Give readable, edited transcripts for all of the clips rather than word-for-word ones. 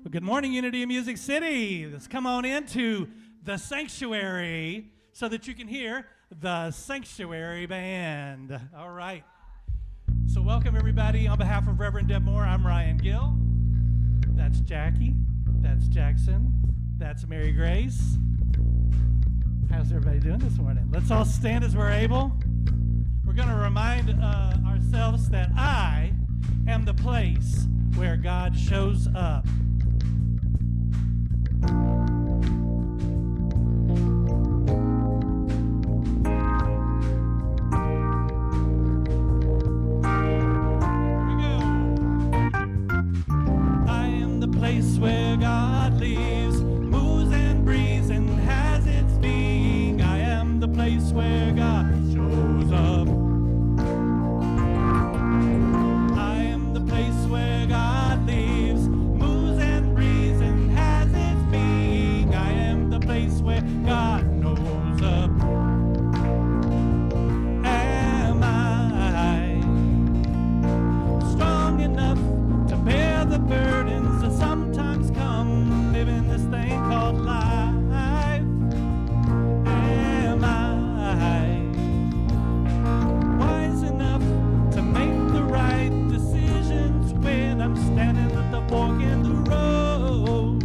Well, good morning, Unity of Music City. Let's come on into the sanctuary so that you can hear the Sanctuary Band. All right. So welcome, everybody. On behalf of Reverend Deb Moore, I'm Ryan Gill. That's Jackie. That's Jackson. That's Mary Grace. How's everybody doing this morning? Let's all stand as we're able. We're going to remind ourselves that I am the place where God shows up. Where God lives, moves and breathes and has its being. I am the place where God shows up. I am the place where God lives, moves and breathes and has its being. I am the place where God knows up. Am I strong enough to bear the burdens that sometimes come living this thing called life? Am I wise enough to make the right decisions when I'm standing at the fork in the road?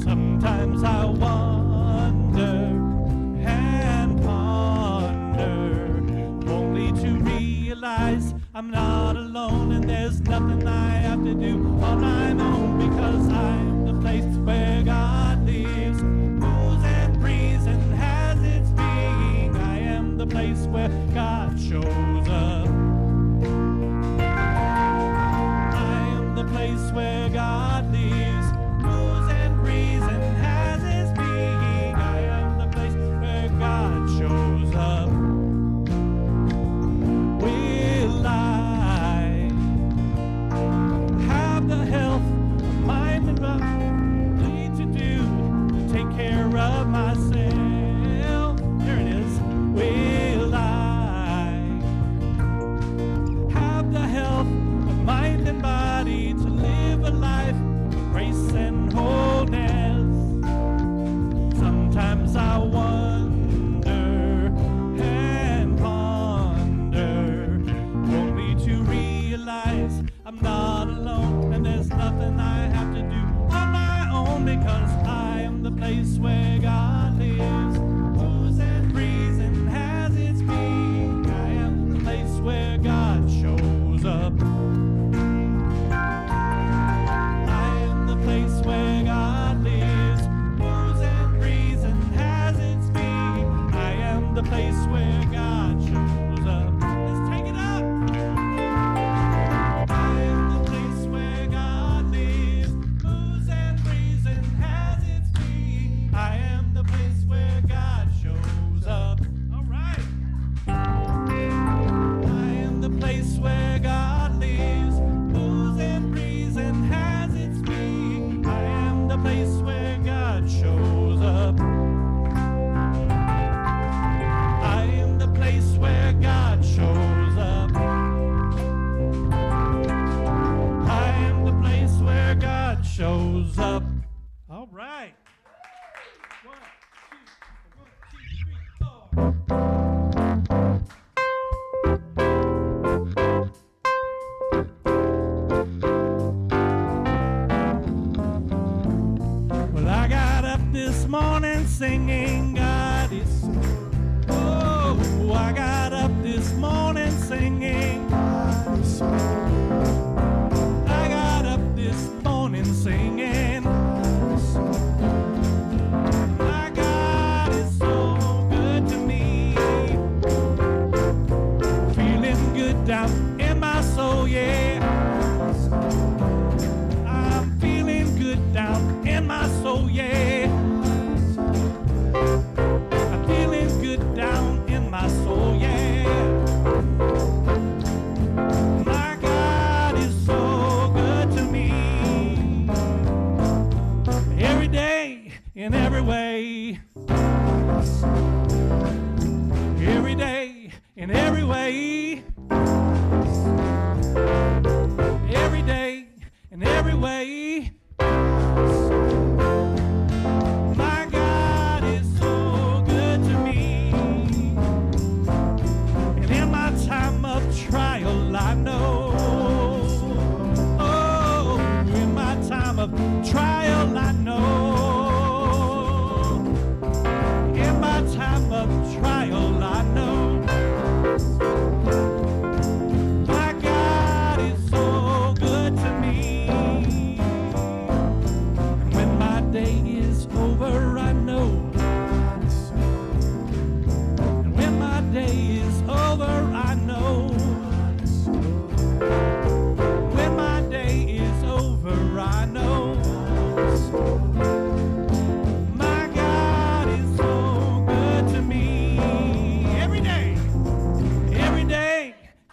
Sometimes I wonder and ponder, only to realize I'm not alone and there's nothing I have to do on my own, because I'm the place where God lives, moves and breathes and has its being. I am the place where God shows up. I am the place where God lives, moves and breathes and has its being. I am the place where God shows up. Will I have the health of mind and body to do to take care of myself? There it is. Will I have the health of mind and body to live a life of grace and wholeness? Sometimes I wonder and ponder, only to realize I'm not alone and there's nothing I have to do on my own, because I am the place where God lives, moves and breathes and has its being. I am the place where God shows up. I am the place where God lives, moves and breathes and has its being. I am the place where God shows up. Let's take it up. I am the place where God lives, moves and breathes and has its being. I am the place where God shows up. All right. I am the place where God lives, moves and breathes and has its being. I am the place where God shows up. I am the place where God shows up. I am the place where God shows up. All right. 1, 2, 1, 2, 3, 4. Well, I got up this morning singing God is so good. Oh, I got up this morning singing God is so good. I got up this morning singing God is so good. My God is so good to me. Feeling good down in my soul, yeah. I'm feeling good down in my soul, yeah. I'm feeling good down in my soul, yeah. My God is so good to me. Every day, in every way. Every day, in every way. Every day, in every way.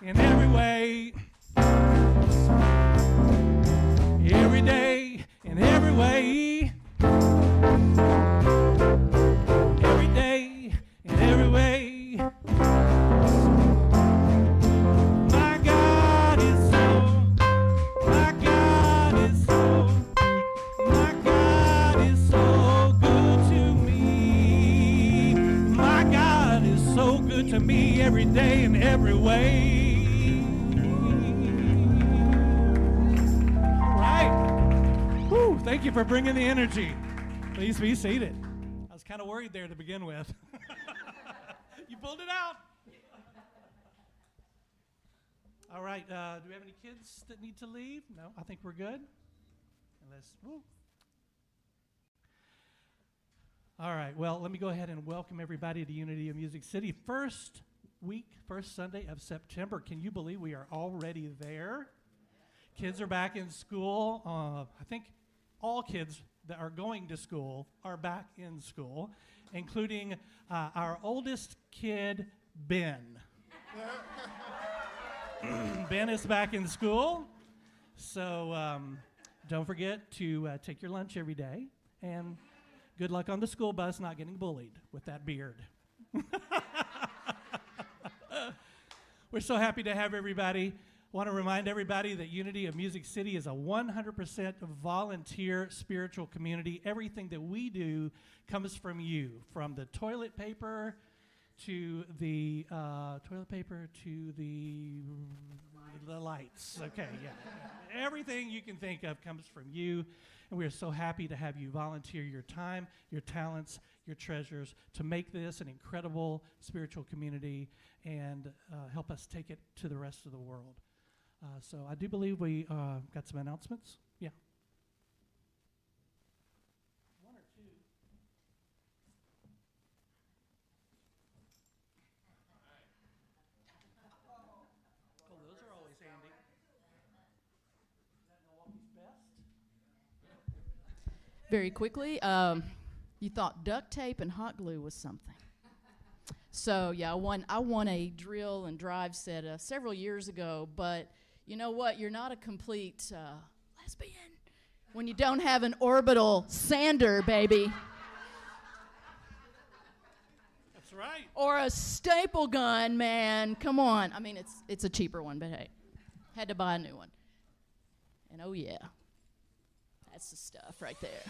in every way. Every day, in every way. Every day, in every way. My God is so, my God is so, my God is so good to me. My God is so good to me every day in every way. Thank you for bringing the energy. Please be seated. I was kind of worried there to begin with. You pulled it out. All right. Do we have any kids that need to leave? No, I think we're good. Woo. All right. Well, let me go ahead and welcome everybody to Unity of Music City. First Sunday of September. Can you believe we are already there? Kids are back in school. I think all kids that are going to school are back in school, including our oldest kid, Ben. Ben is back in school, so don't forget to take your lunch every day, and good luck on the school bus not getting bullied with that beard. We're so happy to have everybody. I want to remind everybody that Unity of Music City is a 100% volunteer spiritual community. Everything that we do comes from you, from the toilet paper to the lights. Okay, yeah. Everything you can think of comes from you, and we are so happy to have you volunteer your time, your talents, your treasures to make this an incredible spiritual community and help us take it to the rest of the world. So I do believe we got some announcements. Yeah. One or two. Oh, those are always handy. Is that Milwaukee's best? Very quickly, you thought duct tape and hot glue was something. So yeah, I won a drill and drive set several years ago, but you know what? You're not a complete lesbian when you don't have an orbital sander, baby. That's right. Or a staple gun, man. Come on. I mean, it's a cheaper one, but hey, had to buy a new one. And oh yeah, that's the stuff right there.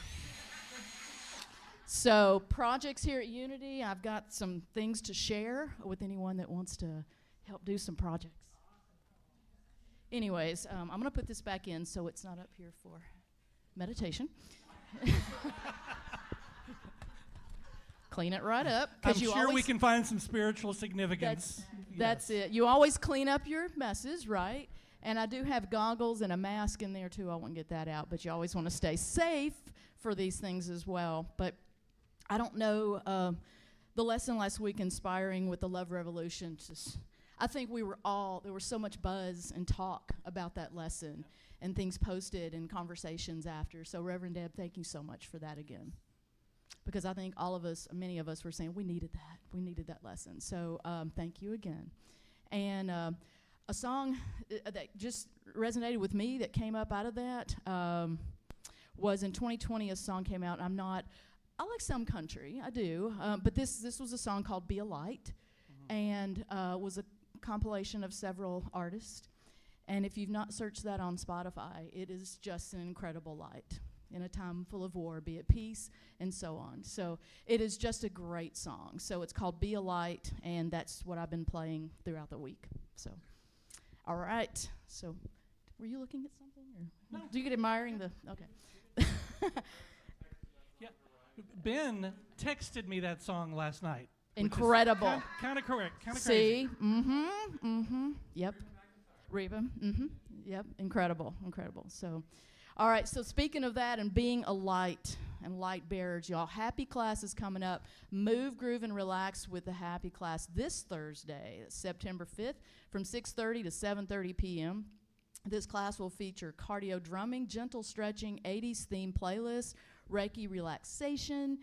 So projects here at Unity, I've got some things to share with anyone that wants to help do some projects. Anyways, I'm going to put this back in so it's not up here for meditation. Clean it right up. I'm sure we can find some spiritual significance. That's it. You always clean up your messes, right? And I do have goggles and a mask in there, too. I won't get that out. But you always want to stay safe for these things as well. But I don't know, the lesson last week, Inspiring with the Love Revolution, I think there was so much buzz and talk about that lesson and things posted and conversations after. So Reverend Deb, thank you so much for that again. Because I think many of us were saying we needed that lesson. So thank you again. And a song that just resonated with me that came up out of that was in 2020, a song came out. I like some country, I do, but this was a song called Be a Light, and was a compilation of several artists. And if you've not searched that on Spotify, it is just an incredible light in a time full of war, be it peace, and so on. So it is just a great song. So it's called Be a Light, and that's what I've been playing throughout the week. So, all right. So, were you looking at something? Or? No. Do you get admiring the, okay. Yeah. Ben texted me that song last night. Incredible. Kind of correct. Kind of crazy. See? Yep. Reba. Yep. Incredible. So, all right. So speaking of that and being a light and light bearers, y'all, Happy Class is coming up. Move, groove, and relax with the Happy Class this Thursday, September 5th, from 6:30 to 7:30 p.m. This class will feature cardio drumming, gentle stretching, 80s theme playlist, Reiki relaxation,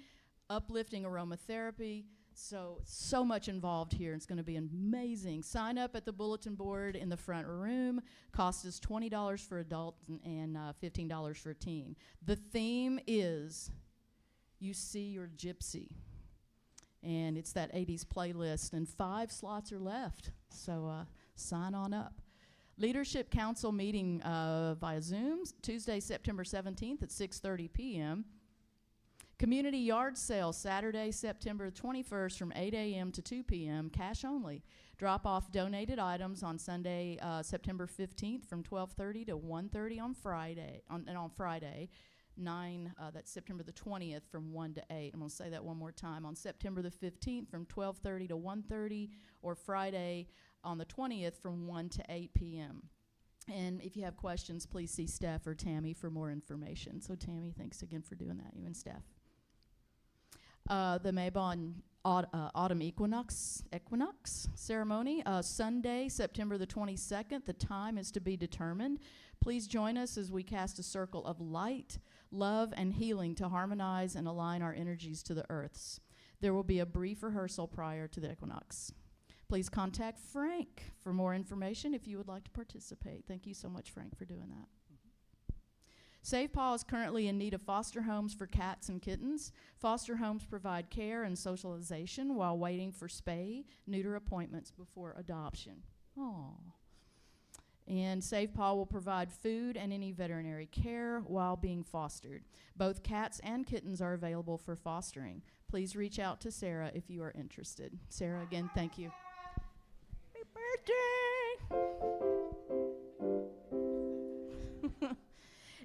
uplifting aromatherapy, So much involved here. It's going to be amazing. Sign up at the bulletin board in the front room. Cost is $20 for adults and $15 for a teen. The theme is You See Your Gypsy. And it's that 80s playlist, and 5 slots are left. So sign on up. Leadership Council meeting via Zoom, Tuesday, September 17th at 6:30 p.m. Community yard sale, Saturday, September 21st from 8 a.m. to 2 p.m., cash only. Drop off donated items on Sunday, September 15th from 12:30 to 1:30 on Friday. On Friday, that's September the 20th from 1 to 8. I'm going to say that one more time. On September the 15th from 12:30 to 1:30, or Friday on the 20th from 1 to 8 p.m. And if you have questions, please see Steph or Tammy for more information. So Tammy, thanks again for doing that, you and Steph. The Mabon Autumn Equinox ceremony, Sunday, September the 22nd. The time is to be determined. Please join us as we cast a circle of light, love, and healing to harmonize and align our energies to the earth's. There will be a brief rehearsal prior to the equinox. Please contact Frank for more information if you would like to participate. Thank you so much, Frank, for doing that. Save Paw is currently in need of foster homes for cats and kittens. Foster homes provide care and socialization while waiting for spay, neuter appointments before adoption. Aww. And Save Paw will provide food and any veterinary care while being fostered. Both cats and kittens are available for fostering. Please reach out to Sarah if you are interested. Sarah, again, thank you. Happy birthday!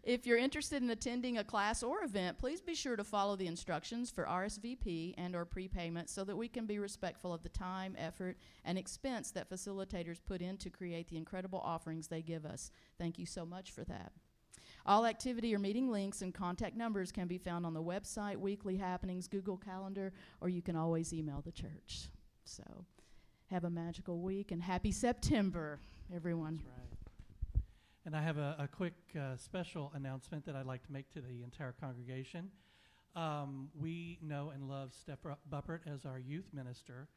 If you're interested in attending a class or event, please be sure to follow the instructions for RSVP and or prepayment so that we can be respectful of the time, effort, and expense that facilitators put in to create the incredible offerings they give us. Thank you so much for that. All activity or meeting links and contact numbers can be found on the website, weekly happenings, Google Calendar, or you can always email the church. So have a magical week, and happy September, everyone. That's right. And I have a quick special announcement that I'd like to make to the entire congregation. We know and love Steph Buppert as our youth minister,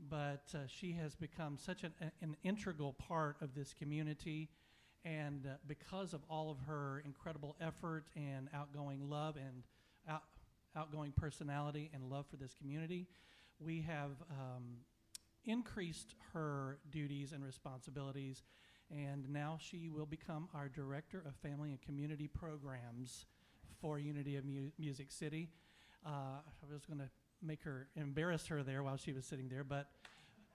but she has become such an integral part of this community. And because of all of her incredible effort and outgoing love and outgoing personality and love for this community, we have increased her duties and responsibilities. And now she will become our Director of Family and Community Programs for Unity of Music City. I was going to embarrass her there while she was sitting there, but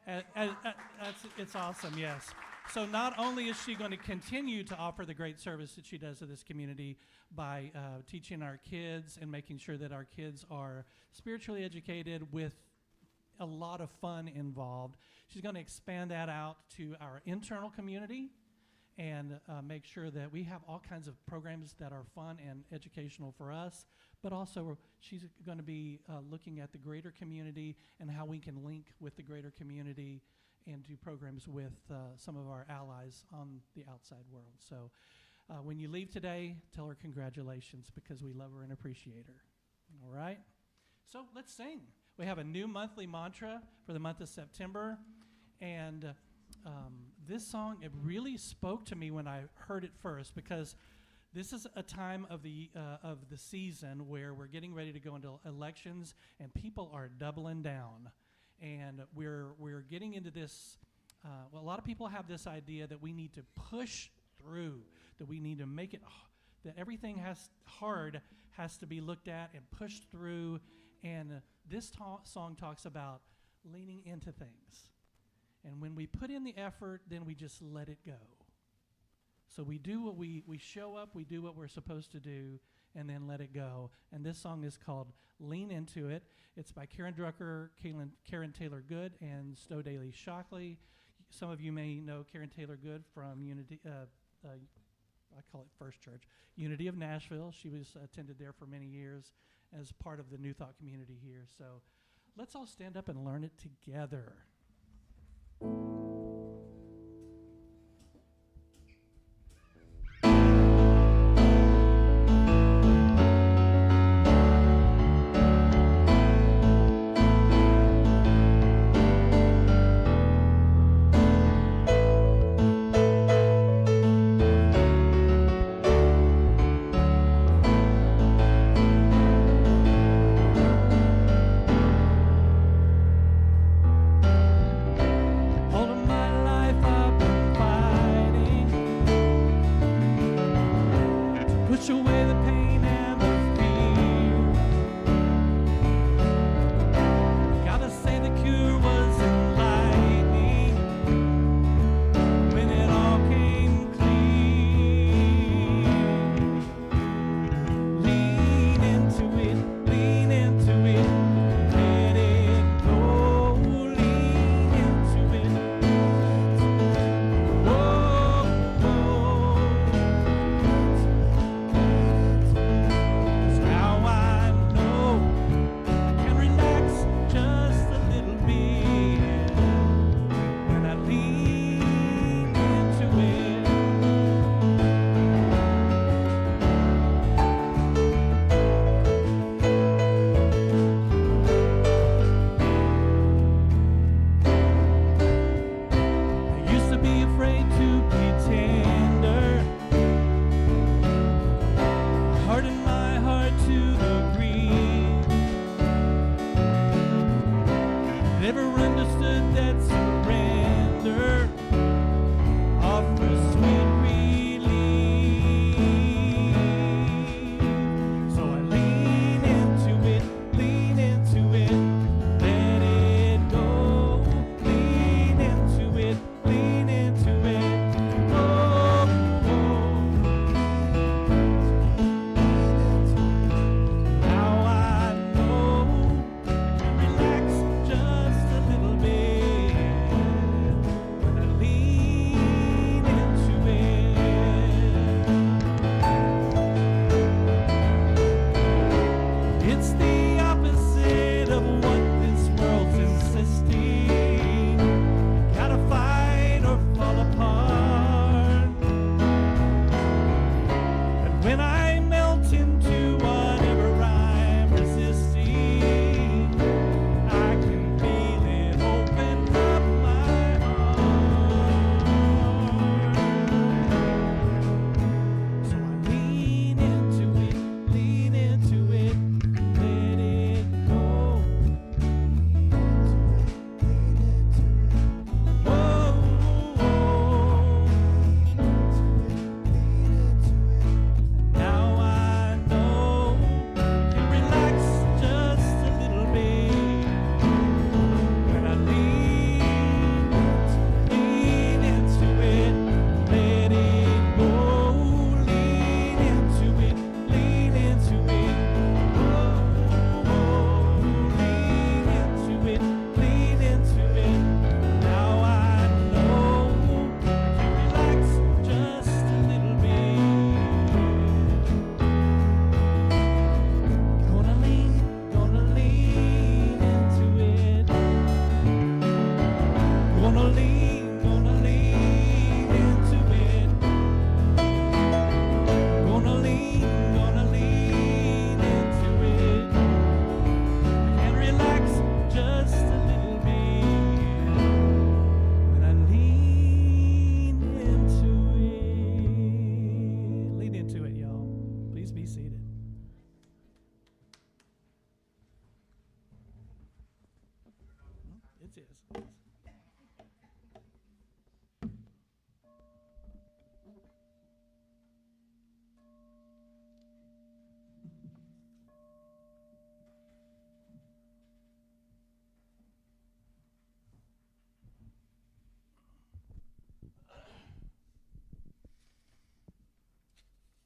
it's awesome, yes. So not only is she going to continue to offer the great service that she does to this community by teaching our kids and making sure that our kids are spiritually educated with a lot of fun involved, she's going to expand that out to our internal community and make sure that we have all kinds of programs that are fun and educational for us, but also she's going to be looking at the greater community and how we can link with the greater community and do programs with some of our allies on the outside world. So when you leave today, tell her congratulations, because we love her and appreciate her. All right? So let's sing. We have a new monthly mantra for the month of September, and this song, it really spoke to me when I heard it first, because this is a time of the season where we're getting ready to go into elections, and people are doubling down, and we're getting into this. Well, a lot of people have this idea that we need to push through, that we need to make it, that everything has to be looked at and pushed through. And this song talks about leaning into things. And when we put in the effort, then we just let it go. So we do what we show up, we do what we're supposed to do, and then let it go. And this song is called Lean Into It. It's by Karen Drucker, Karen Taylor Good, and Stowe Daly Shockley. Some of you may know Karen Taylor Good from Unity, I call it First Church, Unity of Nashville. She was attended there for many years as part of the New Thought community here. So let's all stand up and learn it together.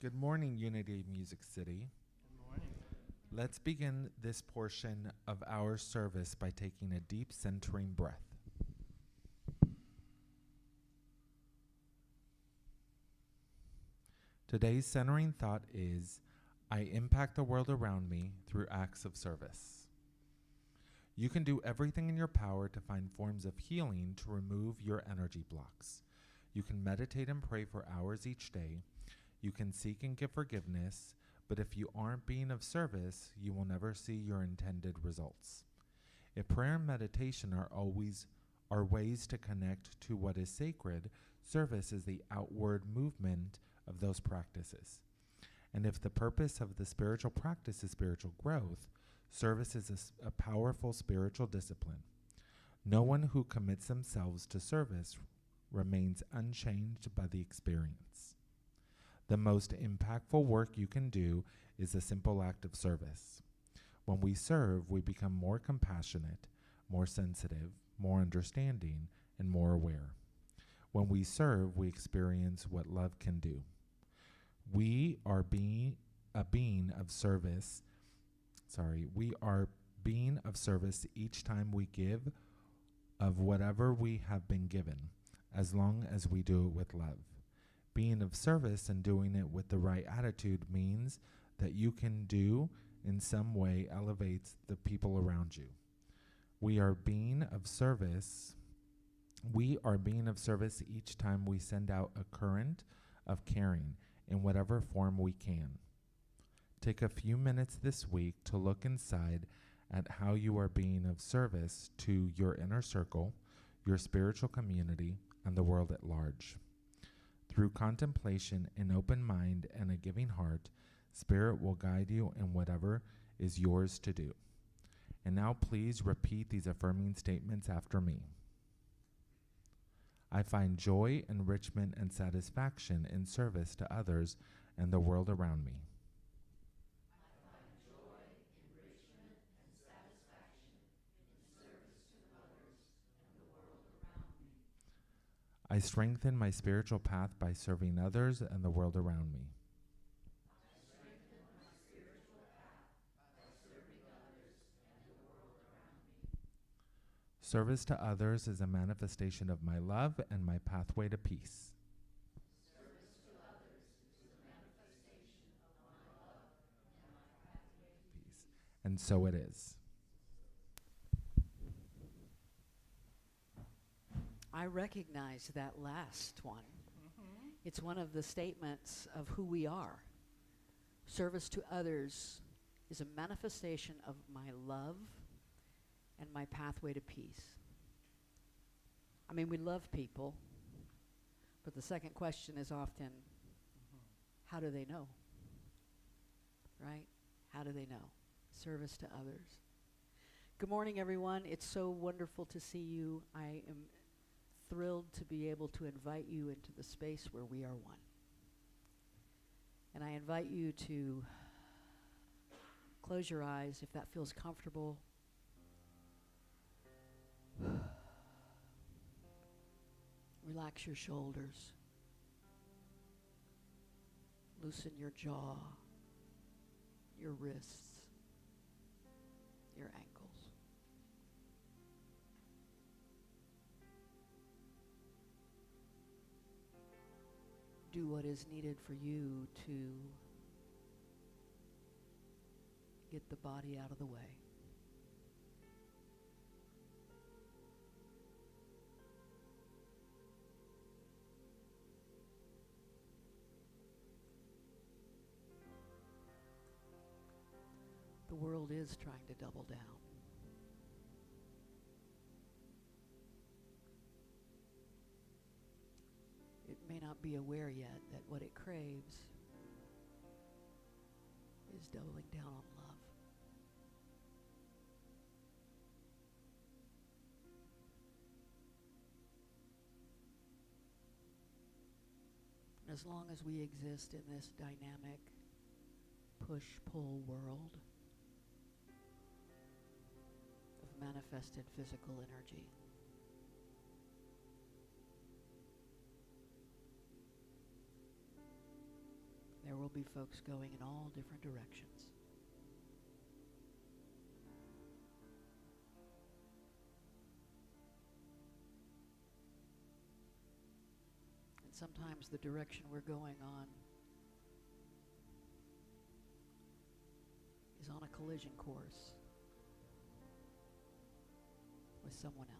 Good morning, Unity Music City. Good morning. Let's begin this portion of our service by taking a deep centering breath. Today's centering thought is, I impact the world around me through acts of service. You can do everything in your power to find forms of healing to remove your energy blocks. You can meditate and pray for hours each day. You can seek and give forgiveness, but if you aren't being of service, you will never see your intended results. If prayer and meditation are ways to connect to what is sacred, service is the outward movement of those practices. And if the purpose of the spiritual practice is spiritual growth, service is a powerful spiritual discipline. No one who commits themselves to service remains unchanged by the experience. The most impactful work you can do is a simple act of service. When we serve, we become more compassionate, more sensitive, more understanding, and more aware. When we serve, we experience what love can do. We are being of service each time we give of whatever we have been given, as long as we do it with love. Being of service and doing it with the right attitude means that you can do in some way elevates the people around you. We are being of service each time we send out a current of caring in whatever form we can. Take a few minutes this week to look inside at how you are being of service to your inner circle, your spiritual community, and the world at large. Through contemplation, an open mind, and a giving heart, Spirit will guide you in whatever is yours to do. And now please repeat these affirming statements after me. I find joy, enrichment, and satisfaction in service to others and the world around me. I find joy, enrichment, and satisfaction in service to others and the world around me. I strengthen my spiritual path by serving others and the world around me. I strengthen my spiritual path by serving others and the world around me. Service to others is a manifestation of my love and my pathway to peace. Service to others is a manifestation of my love and my pathway to peace. And so it is. I recognize that last one. It's one of the statements of who we are. Service to others is a manifestation of my love and my pathway to peace. I mean, we love people, but the second question is often, how do they know? Right? How do they know? Service to others. Good morning, everyone. It's so wonderful to see you. I am thrilled to be able to invite you into the space where we are one. And I invite you to close your eyes if that feels comfortable. Relax your shoulders. Loosen your jaw, your wrists, your ankles. Do what is needed for you to get the body out of the way. The world is trying to double down. It may not be aware yet that what it craves is doubling down on love. And as long as we exist in this dynamic push-pull world of manifested physical energy, there will be folks going in all different directions. And sometimes the direction we're going on is on a collision course with someone else.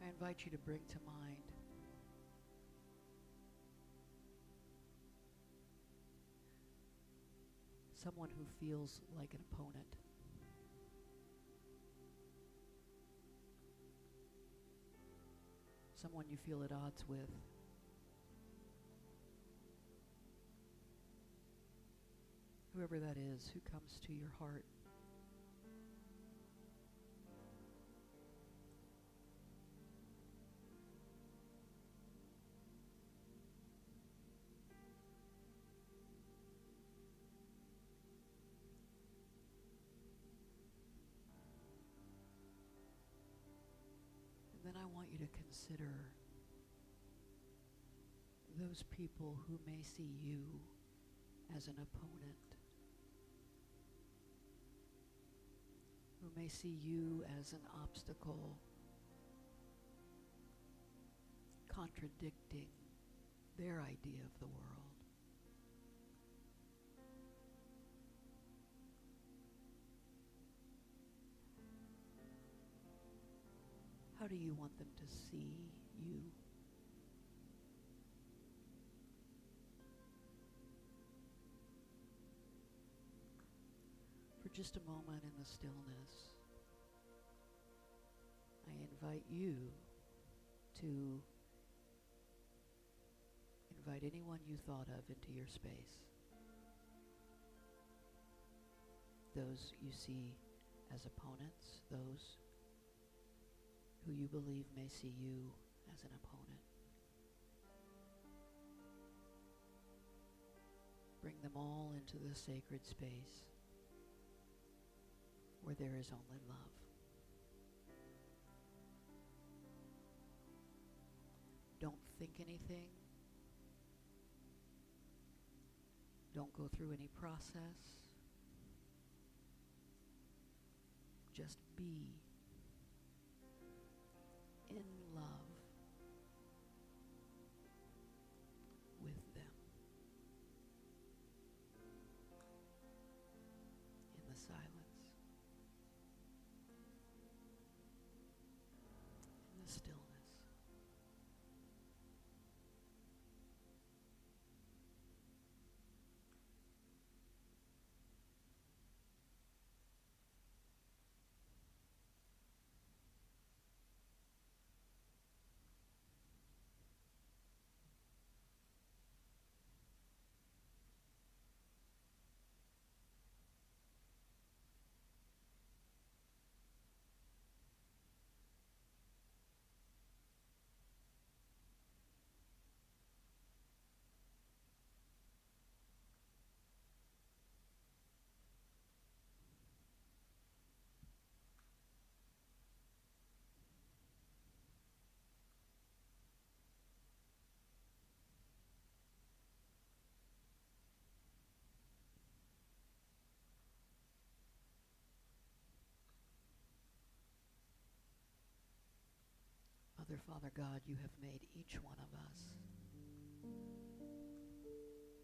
I invite you to bring to mind someone who feels like an opponent. Someone you feel at odds with. Whoever that is, who comes to your heart. And then I want you to consider those people who may see you as an opponent, who may see you as an obstacle, contradicting their idea of the world. How do you want them to see you? For just a moment in the stillness, I invite you to invite anyone you thought of into your space. Those you see as opponents, those who you believe may see you as an opponent. Bring them all into the sacred space where there is only love. Don't think anything. Don't go through any process. Just be in love with them in the silence, in the stillness. Mother, Father, God, you have made each one of us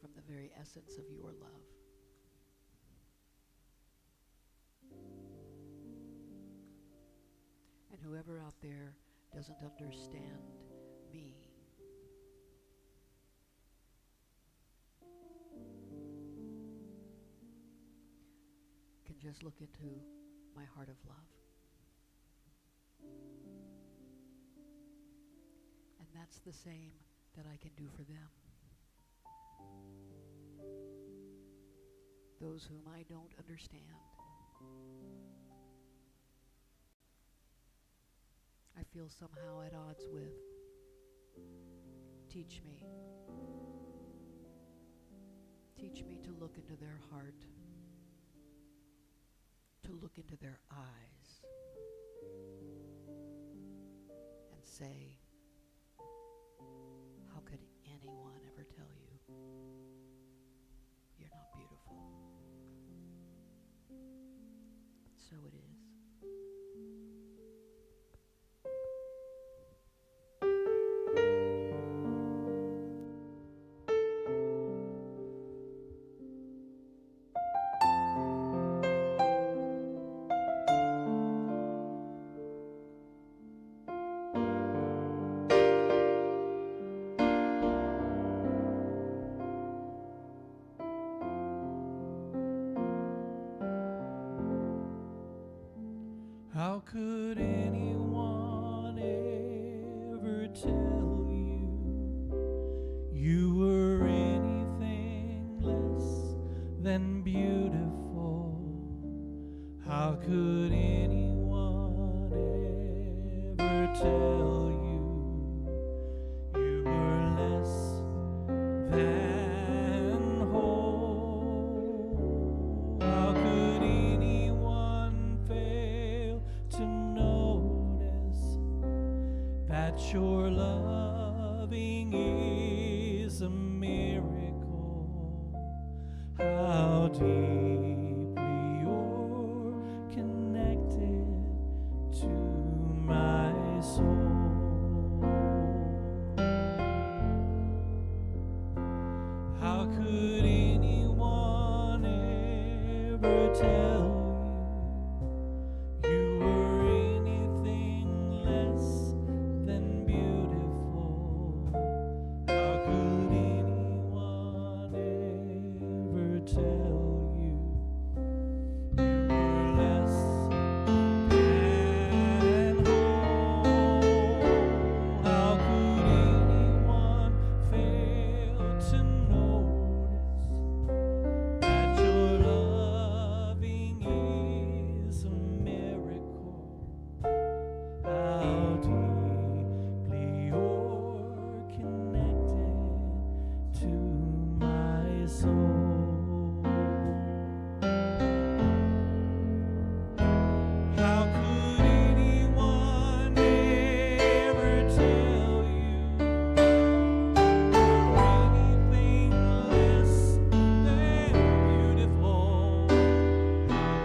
from the very essence of your love. And whoever out there doesn't understand me, can just look into my heart of love. And that's the same that I can do for them. Those whom I don't understand, I feel somehow at odds with. Teach me. Teach me to look into their heart, to look into their eyes, say, how could anyone ever tell you you're not beautiful? So it is. How could anyone ever tell you you were anything less than beautiful? How could anyone ever tell you you were less than whole? How could anyone fail to notice that your loving is a miracle? How deeply you're connected to my soul. How could anyone ever tell you you were anything less than beautiful? How could anyone ever tell you you were less than whole? How could anyone fail to notice that your loving is a miracle? How deeply you're connected to my soul. How could anyone ever tell you you're anything less than beautiful? How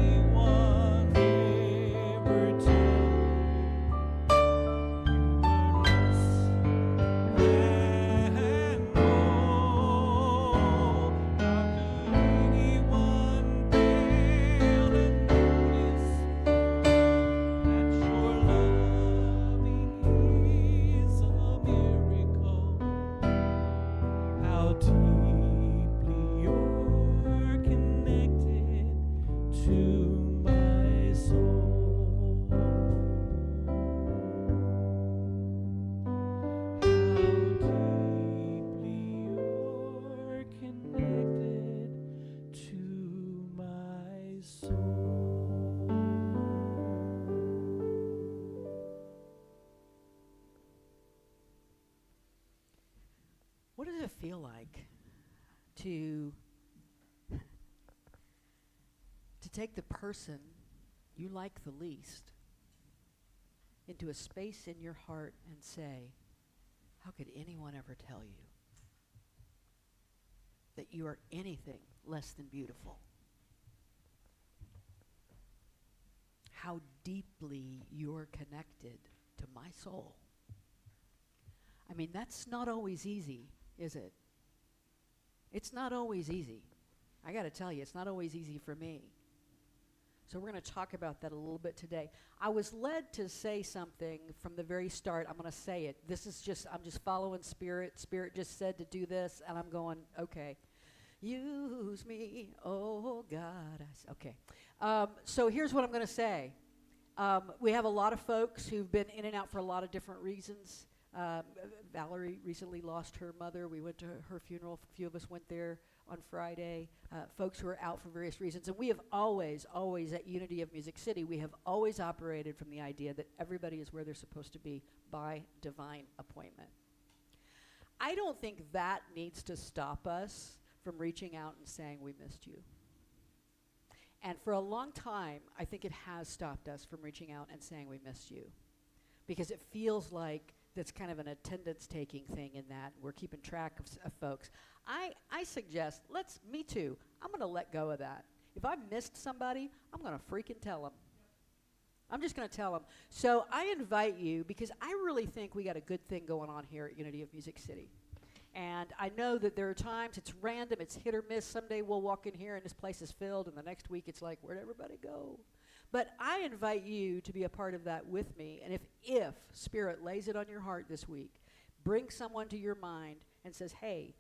could anyone ever tell you were less than whole? How could anyone fail to notice that your loving is a miracle? How deeply you're connected to my soul. How deeply you're connected to my soul. What does it feel like to take the person you like the least into a space in your heart and say, how could anyone ever tell you that you are anything less than beautiful? How deeply you're connected to my soul. I mean, that's not always easy, is it? It's not always easy. I got to tell you, it's not always easy for me. So we're going to talk about that a little bit today. I was led to say something from the very start. I'm going to say it. I'm just following Spirit. Spirit just said to do this, and I'm going, okay. Use me, oh God. Okay. So here's what I'm going to say. We have a lot of folks who've been in and out for a lot of different reasons. Valerie recently lost her mother. We went to her funeral. A few of us went there on Friday. Folks who are out for various reasons. And we have always at Unity of Music City, we have always operated from the idea that everybody is where they're supposed to be by divine appointment. I don't think that needs to stop us from reaching out and saying we missed you. And for a long time, I think it has stopped us from reaching out and saying we missed you. because it feels like that's kind of an attendance-taking thing in that. We're keeping track of folks. I suggest, me too, I'm going to let go of that. If I missed somebody, I'm going to freaking tell them. I'm just going to tell them. So I invite you, because I really think we got a good thing going on here at Unity of Music City. And I know that there are times it's random, it's hit or miss. Someday we'll walk in here and this place is filled, and the next week it's like, where'd everybody go? But I invite you to be a part of that with me. And if Spirit lays it on your heart this week, bring someone to your mind and says, hey,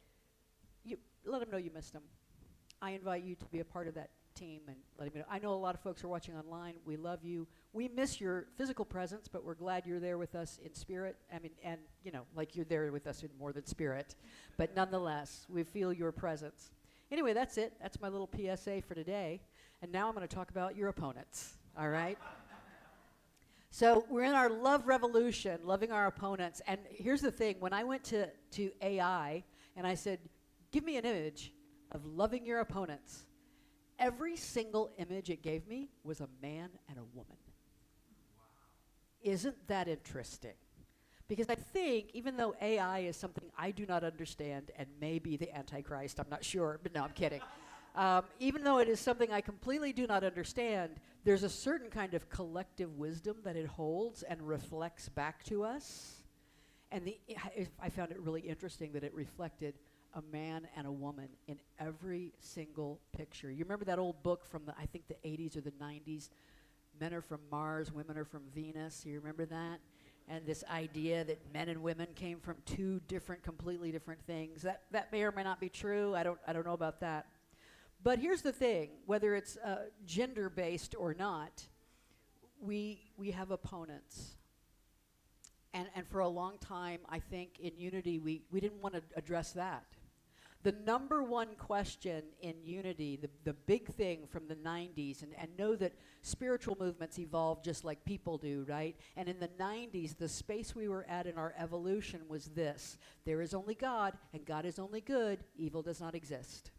let them know you missed them. I invite you to be a part of that team and let them know. I know a lot of folks are watching online. We love you. We miss your physical presence, but we're glad you're there with us in spirit. I mean, and, like you're there with us in more than spirit. But nonetheless, we feel your presence. Anyway, that's it. That's my little PSA for today. And now I'm going to talk about your opponents, all right? So we're in our love revolution, loving our opponents. And here's the thing. When I went to AI and I said, give me an image of loving your opponents, every single image it gave me was a man and a woman. Wow. Isn't that interesting? Because I think, even though AI is something I do not understand and may be the Antichrist, I'm not sure, but no, I'm kidding. Even though it is something I completely do not understand, there's a certain kind of collective wisdom that it holds and reflects back to us. And I found it really interesting that it reflected a man and a woman in every single picture. You remember that old book from I think the 80s or the 90s? Men are from Mars, women are from Venus. You remember that? And this idea that men and women came from two completely different things. That may or may not be true. I don't know about that. But here's the thing, whether it's gender-based or not, we have opponents. And for a long time, I think in Unity, we didn't want to address that. The number one question in Unity, the big thing from the 90s, and know that spiritual movements evolve just like people do, right? And in the 90s, the space we were at in our evolution was this: there is only God, and God is only good, evil does not exist.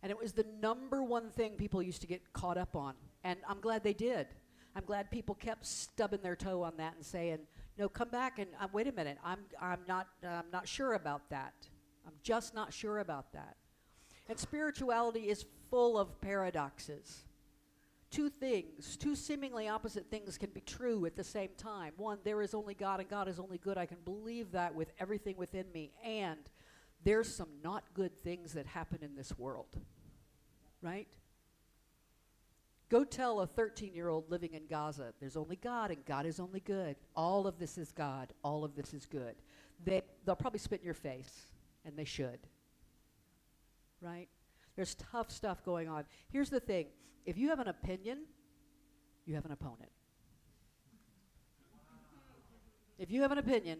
And it was the number one thing people used to get caught up on, and I'm glad they did. I'm glad people kept stubbing their toe on that and saying, no, come back and wait a minute, I'm not sure about that. I'm just not sure about that. And spirituality is full of paradoxes. Two seemingly opposite things can be true at the same time. One, there is only God and God is only good. I can believe that with everything within me. And there's some not good things that happen in this world, right? Go tell a 13-year-old living in Gaza, there's only God and God is only good. All of this is God. All of this is good. They'll probably spit in your face. And they should, right? There's tough stuff going on. Here's the thing. If you have an opinion, you have an opponent. If you have an opinion,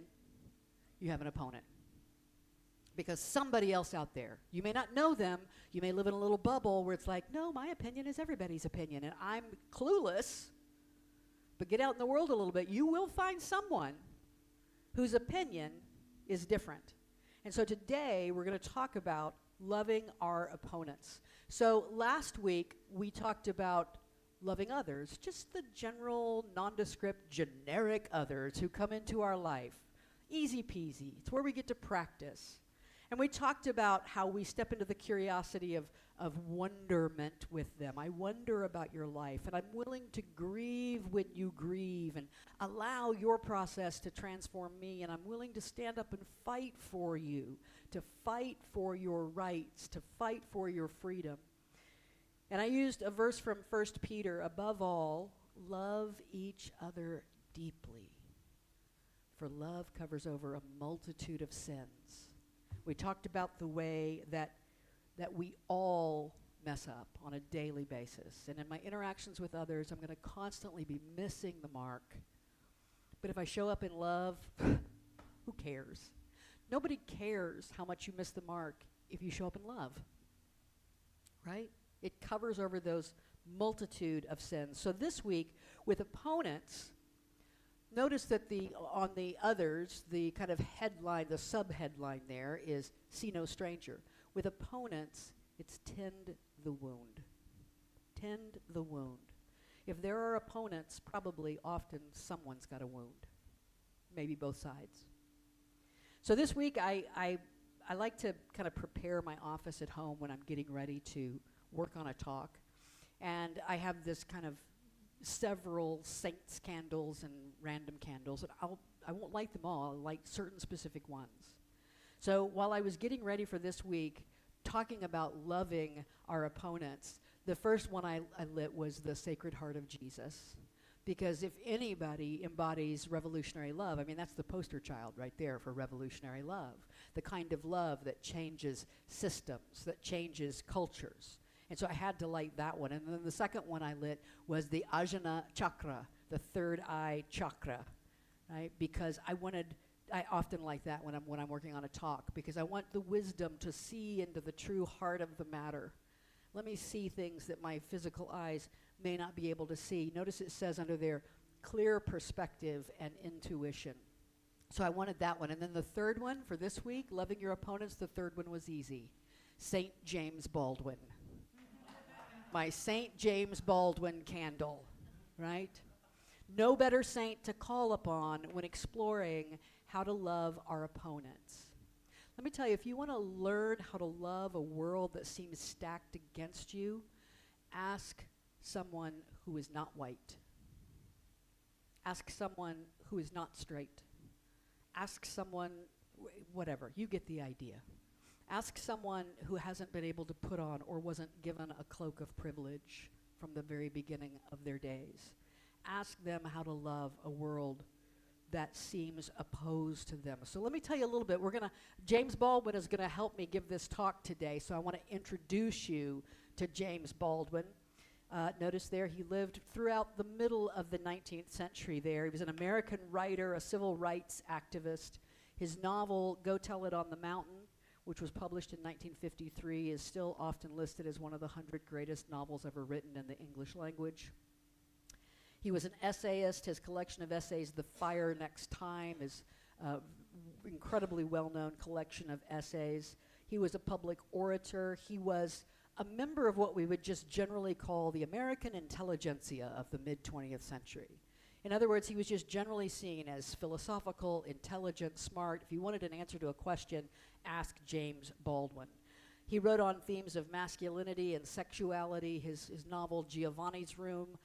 you have an opponent. Because somebody else out there, you may not know them, you may live in a little bubble where it's like, no, my opinion is everybody's opinion, and I'm clueless. But get out in the world a little bit. You will find someone whose opinion is different. And so today, we're going to talk about loving our opponents. So last week, we talked about loving others, just the general, nondescript, generic others who come into our life. Easy peasy. It's where we get to practice. And we talked about how we step into the curiosity of wonderment with them. I wonder about your life, and I'm willing to grieve when you grieve and allow your process to transform me, and I'm willing to stand up and fight for you, to fight for your rights, to fight for your freedom. And I used a verse from 1 Peter, above all, love each other deeply, for love covers over a multitude of sins. We talked about the way that we all mess up on a daily basis. And in my interactions with others, I'm going to constantly be missing the mark. But if I show up in love, who cares? Nobody cares how much you miss the mark if you show up in love, right? It covers over those multitude of sins. So this week, with opponents, notice that on the others, the kind of headline, the sub-headline there is, see no stranger. With opponents, it's tend the wound. Tend the wound. If there are opponents, probably often someone's got a wound, maybe both sides. So this week, I like to kind of prepare my office at home when I'm getting ready to work on a talk. And I have this kind of several saints candles and random candles, and I won't light them all. I'll light certain specific ones. So while I was getting ready for this week, talking about loving our opponents, the first one I lit was the Sacred Heart of Jesus. Because if anybody embodies revolutionary love, I mean, that's the poster child right there for revolutionary love. The kind of love that changes systems, that changes cultures. And so I had to light that one. And then the second one I lit was the Ajna Chakra, the third eye chakra, right? Because I often like that when I'm working on a talk, because I want the wisdom to see into the true heart of the matter. Let me see things that my physical eyes may not be able to see. Notice it says under there, clear perspective and intuition. So I wanted that one. And then the third one for this week, loving your opponents, the third one was easy. St. James Baldwin. My St. James Baldwin candle, right? No better saint to call upon when exploring how to love our opponents. Let me tell you, if you want to learn how to love a world that seems stacked against you, ask someone who is not white. Ask someone who is not straight. Ask someone, whatever, you get the idea. Ask someone who hasn't been able to put on or wasn't given a cloak of privilege from the very beginning of their days. Ask them how to love a world that seems opposed to them. So let me tell you a little bit. James Baldwin is going to help me give this talk today, so I want to introduce you to James Baldwin. Notice there he lived throughout the middle of the 19th century there. He was an American writer, a civil rights activist. His novel, Go Tell It on the Mountain, which was published in 1953, is still often listed as one of the 100 greatest novels ever written in the English language. He was an essayist. His collection of essays, The Fire Next Time, is incredibly well-known collection of essays. He was a public orator. He was a member of what we would just generally call the American intelligentsia of the mid-20th century. In other words, he was just generally seen as philosophical, intelligent, smart. If you wanted an answer to a question, ask James Baldwin. He wrote on themes of masculinity and sexuality. His novel, Giovanni's Room,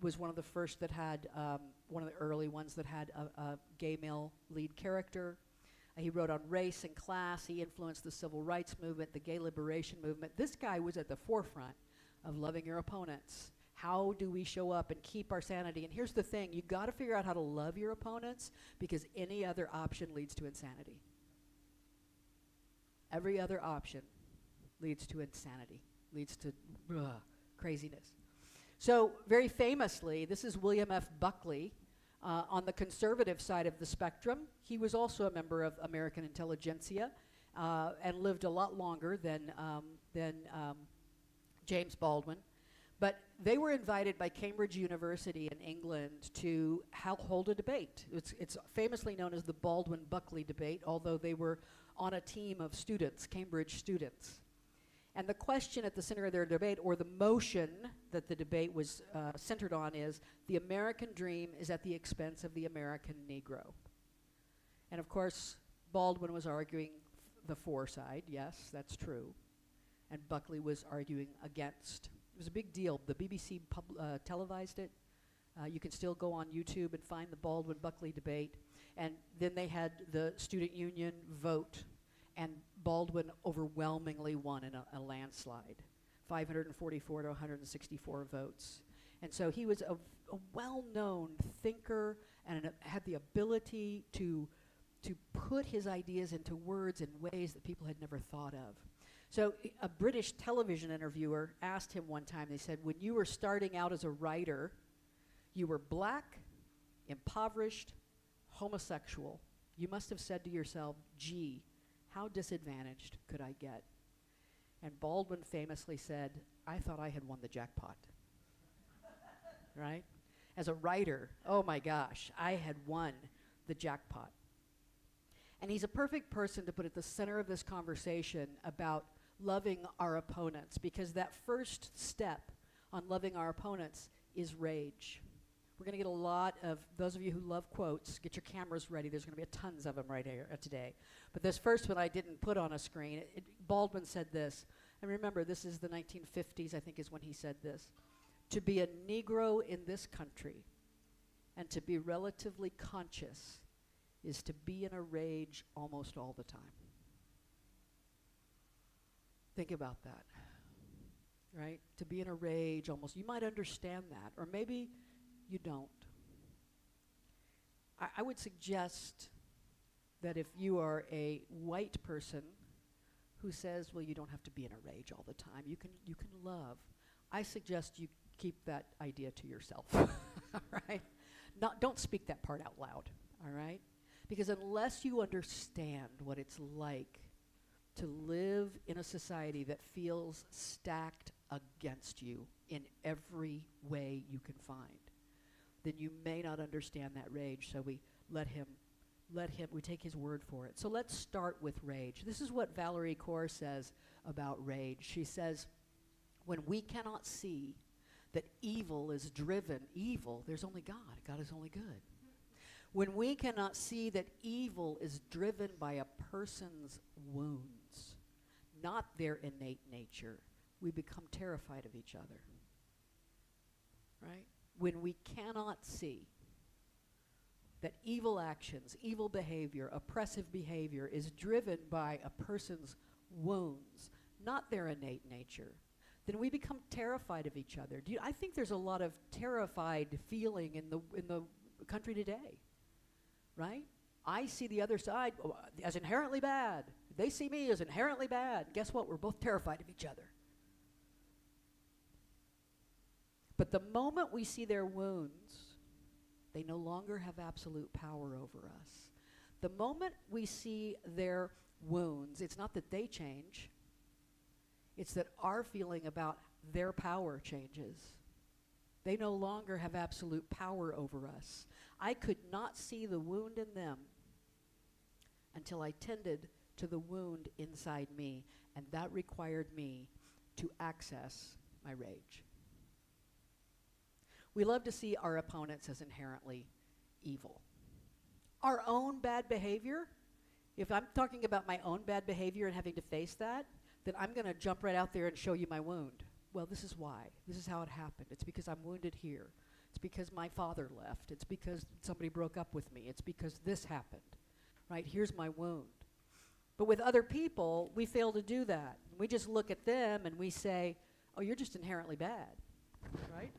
was one of the first that had, one of the early ones that had a gay male lead character. He wrote on race and class. He influenced the civil rights movement, the gay liberation movement. This guy was at the forefront of loving your opponents. How do we show up and keep our sanity? And here's the thing, you gotta figure out how to love your opponents, because any other option leads to insanity. Every other option leads to insanity, leads to craziness. So very famously, this is William F. Buckley. On the conservative side of the spectrum, he was also a member of American intelligentsia and lived a lot longer than James Baldwin. But they were invited by Cambridge University in England to hold a debate. It's famously known as the Baldwin-Buckley debate, although they were on a team of students, Cambridge students. And the question at the center of their debate, or the motion that the debate was centered on, is the American dream is at the expense of the American Negro. And of course, Baldwin was arguing the for side. Yes, that's true. And Buckley was arguing against. It was a big deal. The BBC televised it. You can still go on YouTube and find the Baldwin-Buckley debate. And then they had the student union vote, and Baldwin overwhelmingly won in a landslide, 544 to 164 votes. And so he was a well-known thinker and had the ability to put his ideas into words in ways that people had never thought of. So a British television interviewer asked him one time, they said, when you were starting out as a writer, you were black, impoverished, homosexual. You must have said to yourself, gee, how disadvantaged could I get? And Baldwin famously said, I thought I had won the jackpot. Right? As a writer, oh my gosh, I had won the jackpot. And he's a perfect person to put at the center of this conversation about loving our opponents, because that first step on loving our opponents is rage. We're going to get a lot of, those of you who love quotes, get your cameras ready. There's going to be tons of them right here today. But this first one I didn't put on a screen. Baldwin said this, and remember, this is the 1950s, I think is when he said this. To be a Negro in this country and to be relatively conscious is to be in a rage almost all the time. Think about that, right? To be in a rage almost, you might understand that, or maybe you don't. I would suggest that if you are a white person who says, well, you don't have to be in a rage all the time, you can love, I suggest you keep that idea to yourself, all right? Don't speak that part out loud, all right? Because unless you understand what it's like to live in a society that feels stacked against you in every way you can find, then you may not understand that rage. So we we take his word for it. So let's start with rage. This is what Valerie Kaur says about rage. She says, when we cannot see that evil is driven, there's only God. God is only good. When we cannot see that evil is driven by a person's wounds, not their innate nature, we become terrified of each other. Right? When we cannot see that evil actions, evil behavior, oppressive behavior is driven by a person's wounds, not their innate nature, then we become terrified of each other. I think there's a lot of terrified feeling in the country today, right? I see the other side as inherently bad. They see me as inherently bad. Guess what? We're both terrified of each other. But the moment we see their wounds, they no longer have absolute power over us. The moment we see their wounds, it's not that they change, it's that our feeling about their power changes. They no longer have absolute power over us. I could not see the wound in them until I tended to the wound inside me, and that required me to access my rage. We love to see our opponents as inherently evil. Our own bad behavior, if I'm talking about my own bad behavior and having to face that, then I'm going to jump right out there and show you my wound. Well, this is why. This is how it happened. It's because I'm wounded here. It's because my father left. It's because somebody broke up with me. It's because this happened. Right? Here's my wound. But with other people, we fail to do that. We just look at them and we say, oh, you're just inherently bad. Right?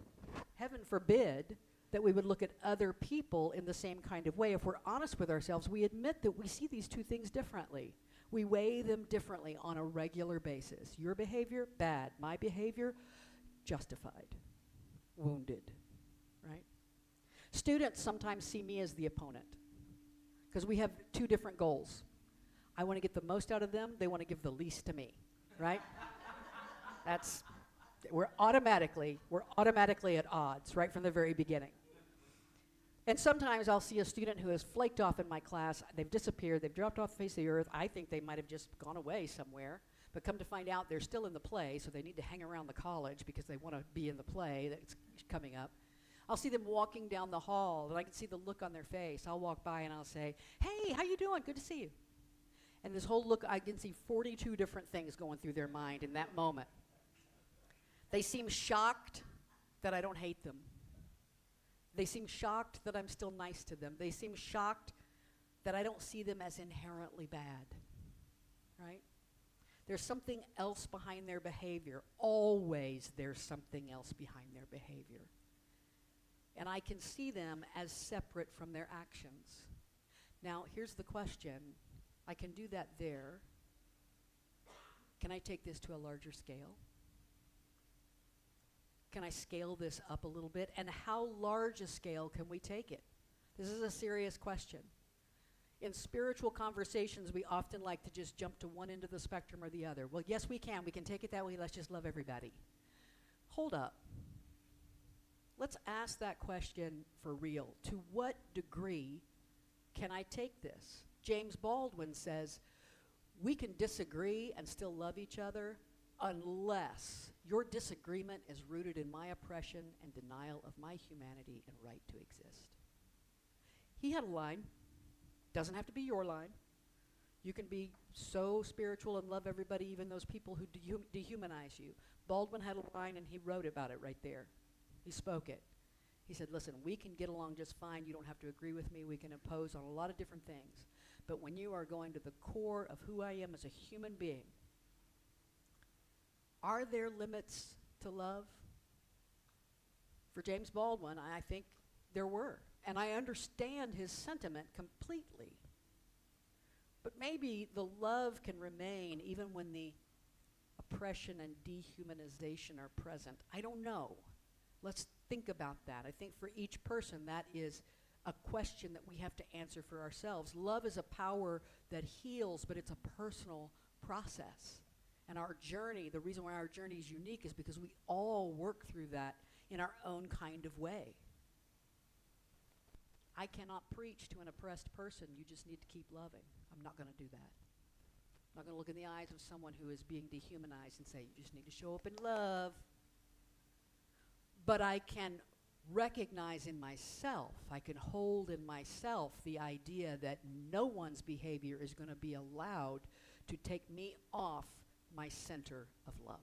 Heaven forbid that we would look at other people in the same kind of way. If we're honest with ourselves, we admit that we see these two things differently. We weigh them differently on a regular basis. Your behavior, bad. My behavior, justified, wounded, right? Students sometimes see me as the opponent because we have two different goals. I want to get the most out of them. They want to give the least to me, right? We're automatically at odds right from the very beginning. And sometimes I'll see a student who has flaked off in my class. They've disappeared. They've dropped off the face of the earth. I think they might have just gone away somewhere. But come to find out, they're still in the play, so they need to hang around the college because they want to be in the play that's coming up. I'll see them walking down the hall, and I can see the look on their face. I'll walk by and I'll say, hey, how you doing? Good to see you. And this whole look, I can see 42 different things going through their mind in that moment. They seem shocked that I don't hate them. They seem shocked that I'm still nice to them. They seem shocked that I don't see them as inherently bad, right? There's something else behind their behavior. Always there's something else behind their behavior. And I can see them as separate from their actions. Now, here's the question. I can do that there. Can I take this to a larger scale? Can I scale this up a little bit? And how large a scale can we take it? This is a serious question. In spiritual conversations, we often like to just jump to one end of the spectrum or the other. Well, yes, we can. We can take it that way. Let's just love everybody. Hold up. Let's ask that question for real. To what degree can I take this? James Baldwin says, we can disagree and still love each other unless Your disagreement is rooted in my oppression and denial of my humanity and right to exist. He had a line. Doesn't have to be your line. You can be so spiritual and love everybody, even those people who dehumanize you. Baldwin had a line, and he wrote about it right there. He spoke it. He said, listen, we can get along just fine. You don't have to agree with me. We can impose on a lot of different things. But when you are going to the core of who I am as a human being, are there limits to love? For James Baldwin, I think there were. And I understand his sentiment completely. But maybe the love can remain even when the oppression and dehumanization are present. I don't know. Let's think about that. I think for each person that is a question that we have to answer for ourselves. Love is a power that heals, but it's a personal process. And our journey, the reason why our journey is unique is because we all work through that in our own kind of way. I cannot preach to an oppressed person, you just need to keep loving. I'm not going to do that. I'm not going to look in the eyes of someone who is being dehumanized and say, you just need to show up in love. But I can recognize in myself, I can hold in myself the idea that no one's behavior is going to be allowed to take me off my center of love.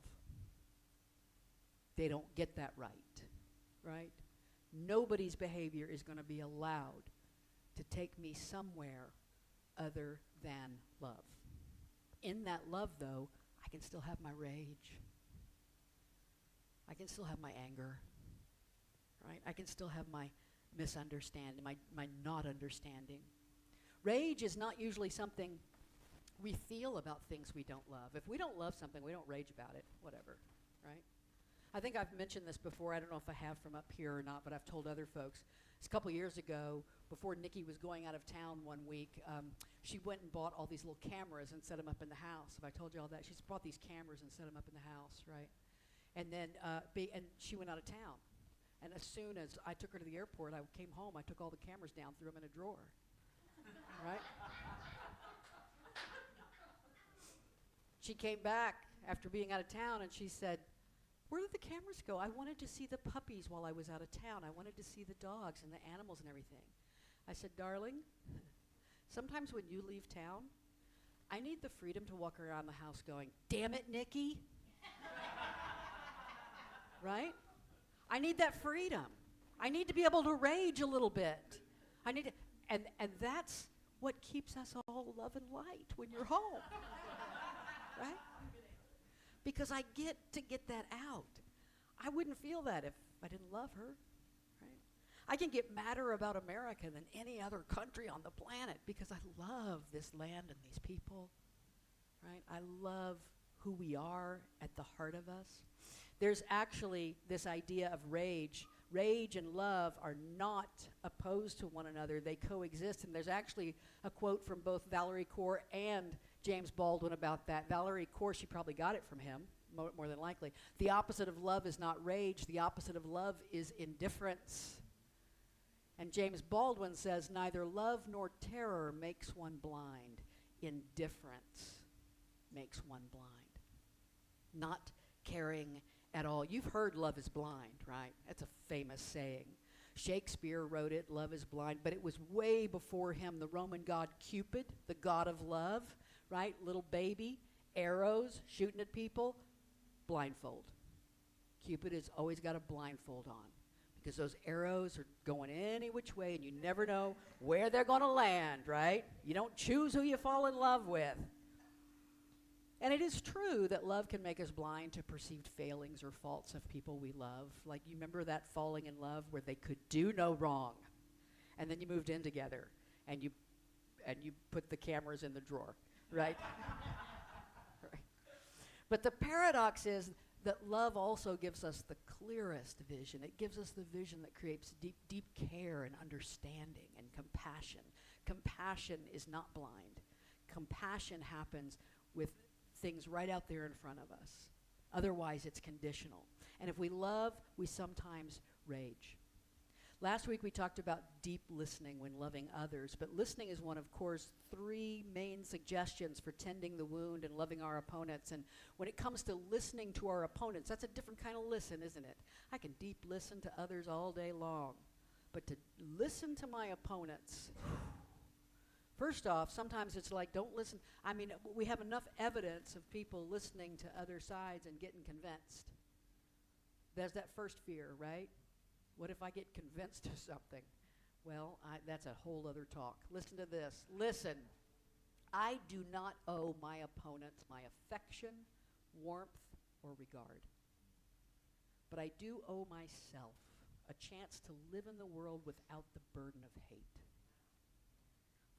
They don't get that right, right? Nobody's behavior is going to be allowed to take me somewhere other than love. In that love, though, I can still have my rage. I can still have my anger, right? I can still have my misunderstanding, my not understanding. Rage is not usually something we feel about things we don't love. If we don't love something, we don't rage about it, whatever, right? I think I've mentioned this before. I don't know if I have from up here or not, but I've told other folks. It's a couple years ago, before Nikki was going out of town one week, she went and bought all these little cameras and set them up in the house. Have I told you all that? She's bought these cameras and set them up in the house, right? And then and she went out of town. And as soon as I took her to the airport, I came home, I took all the cameras down, threw them in a drawer, right? She came back after being out of town, and she said, where did the cameras go? I wanted to see the puppies while I was out of town. I wanted to see the dogs and the animals and everything. I said, darling, sometimes when you leave town, I need the freedom to walk around the house going, damn it, Nikki. Right? I need that freedom. I need to be able to rage a little bit. I need to, and that's what keeps us all love and light when you're home. Right? Because I get to get that out. I wouldn't feel that if I didn't love her, right? I can get madder about America than any other country on the planet because I love this land and these people, right? I love who we are at the heart of us. There's actually this idea of rage. Rage and love are not opposed to one another. They coexist, and there's actually a quote from both Valerie Kaur and James Baldwin about that. Valerie Kaur, she probably got it from him, more than likely. The opposite of love is not rage. The opposite of love is indifference. And James Baldwin says, neither love nor terror makes one blind. Indifference makes one blind. Not caring at all. You've heard love is blind, right? That's a famous saying. Shakespeare wrote it, love is blind, but it was way before him. The Roman god Cupid, the god of love, right? Little baby, arrows, shooting at people, blindfold. Cupid has always got a blindfold on because those arrows are going any which way and you never know where they're going to land, right? You don't choose who you fall in love with. And it is true that love can make us blind to perceived failings or faults of people we love. Like, you remember that falling in love where they could do no wrong, and then you moved in together, and you put the cameras in the drawer, right? Right. But the paradox is that love also gives us the clearest vision. It gives us the vision that creates deep, deep care and understanding and compassion. Compassion is not blind. Compassion happens with things right out there in front of us. Otherwise, it's conditional. And if we love, we sometimes rage. Last week we talked about deep listening when loving others, but listening is one of Core's 3 main suggestions for tending the wound and loving our opponents. And when it comes to listening to our opponents, that's a different kind of listen, isn't it? I can deep listen to others all day long, but to listen to my opponents, first off, sometimes it's like, don't listen. I mean, we have enough evidence of people listening to other sides and getting convinced. There's that first fear, right? What if I get convinced of something? Well, that's a whole other talk. Listen to this. Listen, I do not owe my opponents my affection, warmth, or regard. But I do owe myself a chance to live in the world without the burden of hate.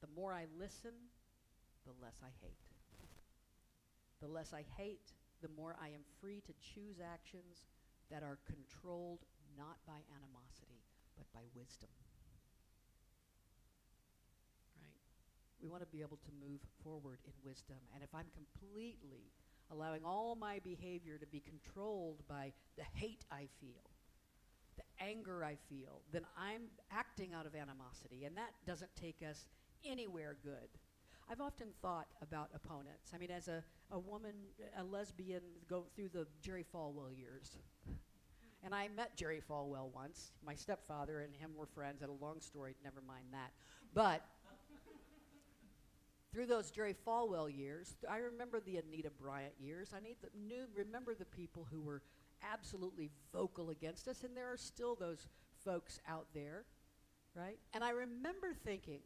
The more I listen, the less I hate. The less I hate, the more I am free to choose actions that are controlled not by animosity, but by wisdom. Right? We want to be able to move forward in wisdom. And if I'm completely allowing all my behavior to be controlled by the hate I feel, the anger I feel, then I'm acting out of animosity, and that doesn't take us anywhere good. I've often thought about opponents. I mean, as a woman, a lesbian, go through the Jerry Falwell years. And I met Jerry Falwell once. My stepfather and him were friends. Had a long story, never mind that. But through those Jerry Falwell years, I remember the Anita Bryant years. Remember the people who were absolutely vocal against us, and there are still those folks out there, right? And I remember thinking,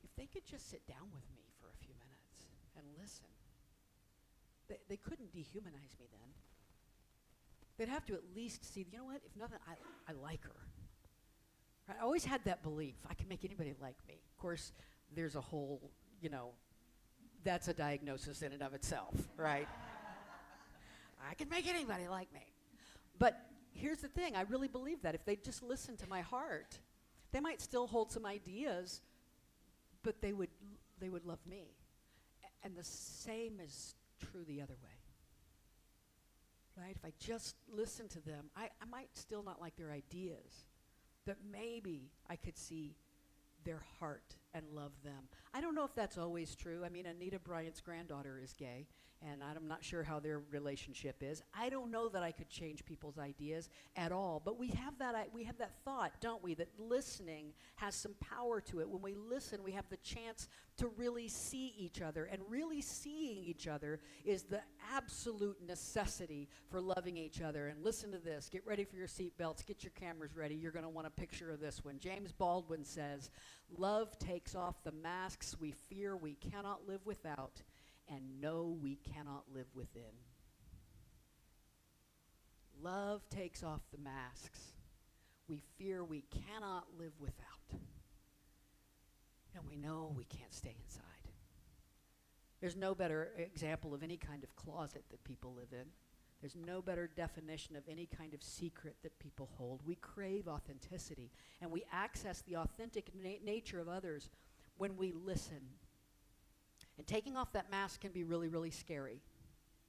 if they could just sit down with me for a few minutes and listen, they couldn't dehumanize me then. They'd have to at least see, you know what, if nothing, I like her. Right? I always had that belief, I can make anybody like me. Of course, there's a whole, that's a diagnosis in and of itself, right? I can make anybody like me. But here's the thing, I really believe that. If they just listen to my heart, they might still hold some ideas, but they would love me. And the same is true the other way. Right? If I just listen to them, I might still not like their ideas, but maybe I could see their heart and love them. I don't know if that's always true. I mean, Anita Bryant's granddaughter is gay, and I'm not sure how their relationship is. I don't know that I could change people's ideas at all, but we have that thought, don't we, that listening has some power to it. When we listen, we have the chance to really see each other, and really seeing each other is the absolute necessity for loving each other. And listen to this. Get ready for your seatbelts. Get your cameras ready. You're going to want a picture of this one. James Baldwin says, "Love takes off the masks we fear we cannot live without, and know we cannot live within." Love takes off the masks we fear we cannot live without, and we know we can't stay inside. There's no better example of any kind of closet that people live in. There's no better definition of any kind of secret that people hold. We crave authenticity, and we access the authentic nature of others when we listen. And taking off that mask can be really, really scary,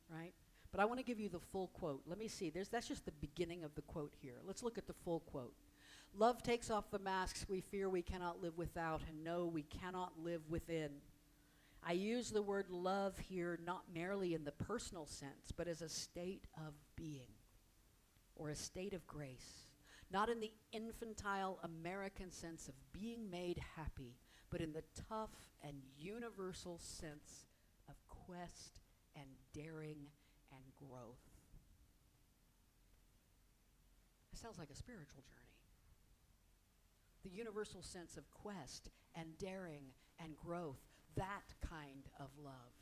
right? But I want to give you the full quote. Let me see. That's just the beginning of the quote here. Let's look at the full quote. "Love takes off the masks we fear we cannot live without, and know we cannot live within." I use the word love here not merely in the personal sense, but as a state of being, or a state of grace. Not in the infantile American sense of being made happy, but in the tough and universal sense of quest and daring and growth. It sounds like a spiritual journey. The universal sense of quest and daring and growth, that kind of love.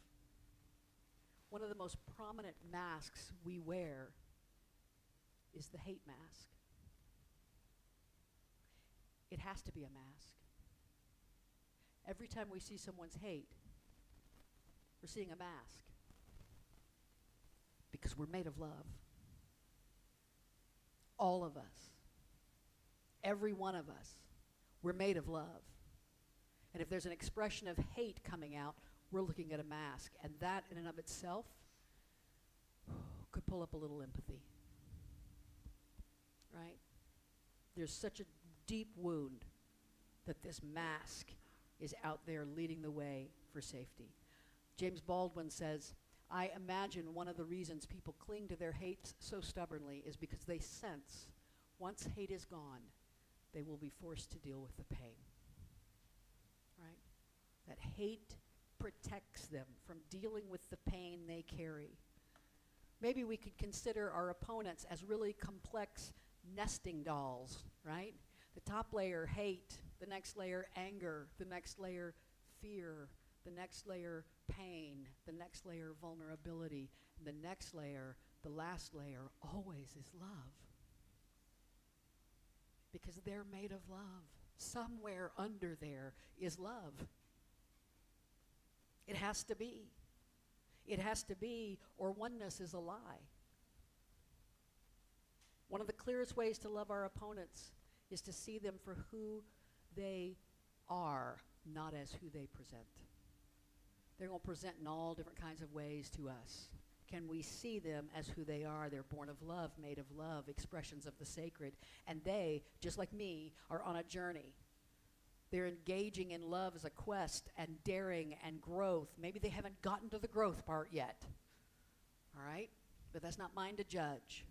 One of the most prominent masks we wear is the hate mask. It has to be a mask. Every time we see someone's hate, we're seeing a mask. Because we're made of love. All of us. Every one of us. We're made of love. And if there's an expression of hate coming out, we're looking at a mask. And that in and of itself could pull up a little empathy. Right? There's such a deep wound that this mask is out there leading the way for safety. James Baldwin says, I imagine one of the reasons people cling to their hate so stubbornly is because they sense once hate is gone, they will be forced to deal with the pain. Right? That hate protects them from dealing with the pain they carry. Maybe we could consider our opponents as really complex nesting dolls, right? The top layer, hate. The next layer, anger. The next layer, fear. The next layer, pain. The next layer, vulnerability. And the next layer, the last layer, always is love. Because they're made of love. Somewhere under there is love. It has to be. It has to be, or oneness is a lie. One of the clearest ways to love our opponents is to see them for who they are, not as who they present. They're going to present in all different kinds of ways to us. Can we see them as who they are? They're born of love, made of love, expressions of the sacred. And they, just like me, are on a journey. They're engaging in love as a quest and daring and growth. Maybe they haven't gotten to the growth part yet. All right? But that's not mine to judge.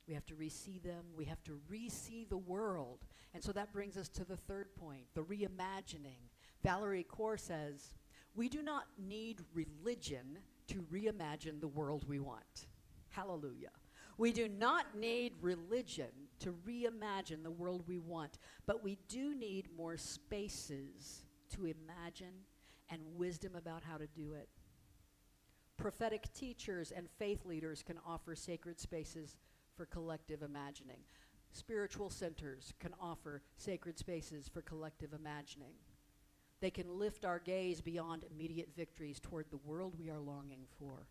We have to re-see them. We have to re-see the world. And so that brings us to the third point, the reimagining. Valerie Kaur says, we do not need religion to reimagine the world we want. Hallelujah. We do not need religion to reimagine the world we want, but we do need more spaces to imagine and wisdom about how to do it. Prophetic teachers and faith leaders can offer sacred spaces for collective imagining. Spiritual centers can offer sacred spaces for collective imagining. They can lift our gaze beyond immediate victories toward the world we are longing for.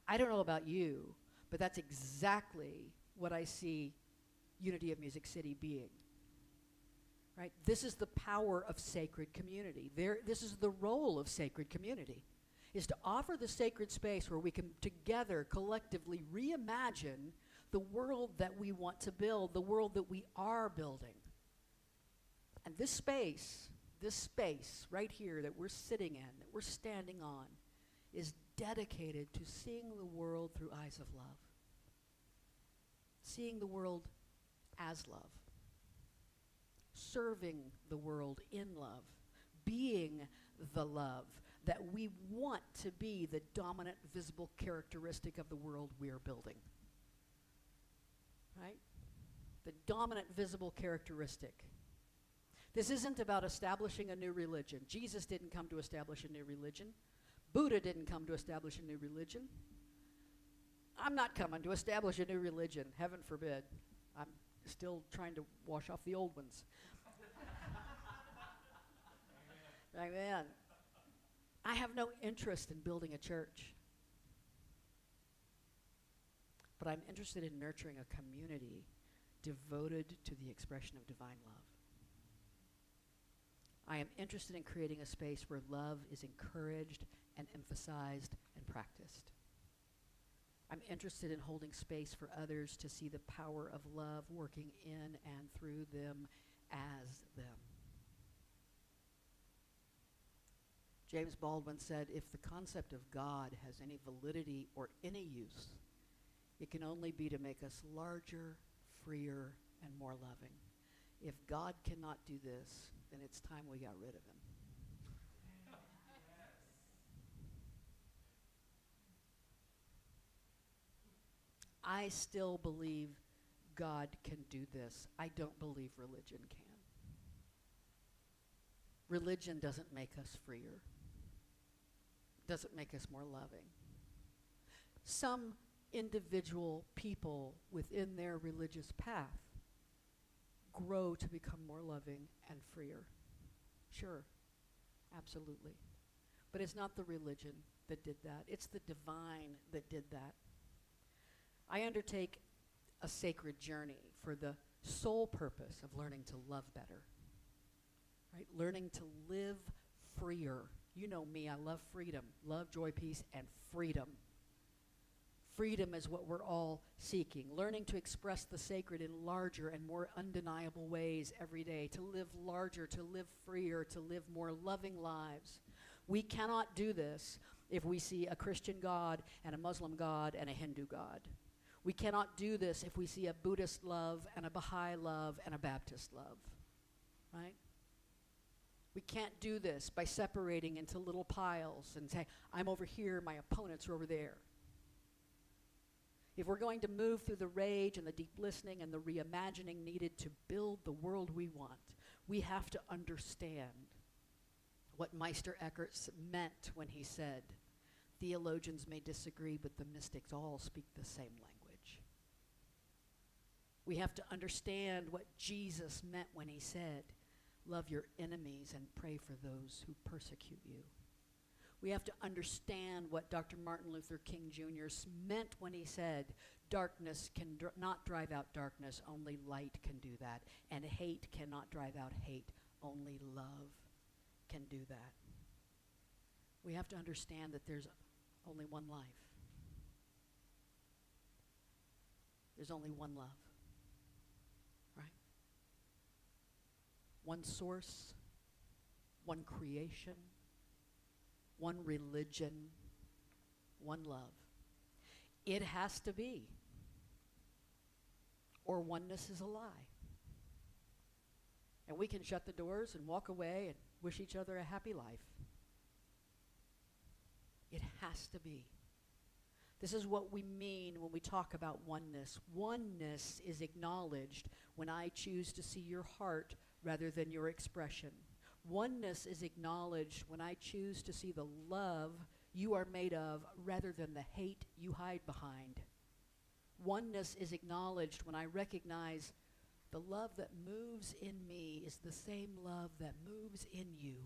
I don't know about you, but that's exactly what I see Unity of Music City being. Right? This is the power of sacred community. This is the role of sacred community, is to offer the sacred space where we can together collectively reimagine the world that we want to build, the world that we are building. And this space right here that we're sitting in, that we're standing on, is dedicated to seeing the world through eyes of love. Seeing the world as love. Serving the world in love. Being the love that we want to be the dominant visible characteristic of the world we're building. Right? The dominant visible characteristic. This isn't about establishing a new religion. Jesus didn't come to establish a new religion. Buddha didn't come to establish a new religion. I'm not coming to establish a new religion, heaven forbid. I'm still trying to wash off the old ones. Amen. I have no interest in building a church. But I'm interested in nurturing a community devoted to the expression of divine love. I am interested in creating a space where love is encouraged and emphasized and practiced. I'm interested in holding space for others to see the power of love working in and through them as them. James Baldwin said, if the concept of God has any validity or any use, it can only be to make us larger, freer, and more loving. If God cannot do this, then it's time we got rid of him. I still believe God can do this. I don't believe religion can. Religion doesn't make us freer. Doesn't make us more loving. Some individual people within their religious path grow to become more loving and freer. Sure, absolutely. But it's not the religion that did that. It's the divine that did that. I undertake a sacred journey for the sole purpose of learning to love better. Right? Learning to live freer. You know me, I love freedom. Love, joy, peace, and freedom. Freedom is what we're all seeking. Learning to express the sacred in larger and more undeniable ways every day. To live larger, to live freer, to live more loving lives. We cannot do this if we see a Christian God and a Muslim God and a Hindu God. We cannot do this if we see a Buddhist love and a Baha'i love and a Baptist love, right? We can't do this by separating into little piles and say, I'm over here, my opponents are over there. If we're going to move through the rage and the deep listening and the reimagining needed to build the world we want, we have to understand what Meister Eckhart meant when he said, theologians may disagree, but the mystics all speak the same language. We have to understand what Jesus meant when he said, love your enemies and pray for those who persecute you. We have to understand what Dr. Martin Luther King Jr. meant when he said, darkness can not drive out darkness, only light can do that. And hate cannot drive out hate, only love can do that. We have to understand that there's only one life. There's only one love, right? One source, one creation, one religion, one love. It has to be, or oneness is a lie. And we can shut the doors and walk away and wish each other a happy life. It has to be. This is what we mean when we talk about oneness. Oneness is acknowledged when I choose to see your heart rather than your expression. Oneness is acknowledged when I choose to see the love you are made of rather than the hate you hide behind. Oneness is acknowledged when I recognize the love that moves in me is the same love that moves in you.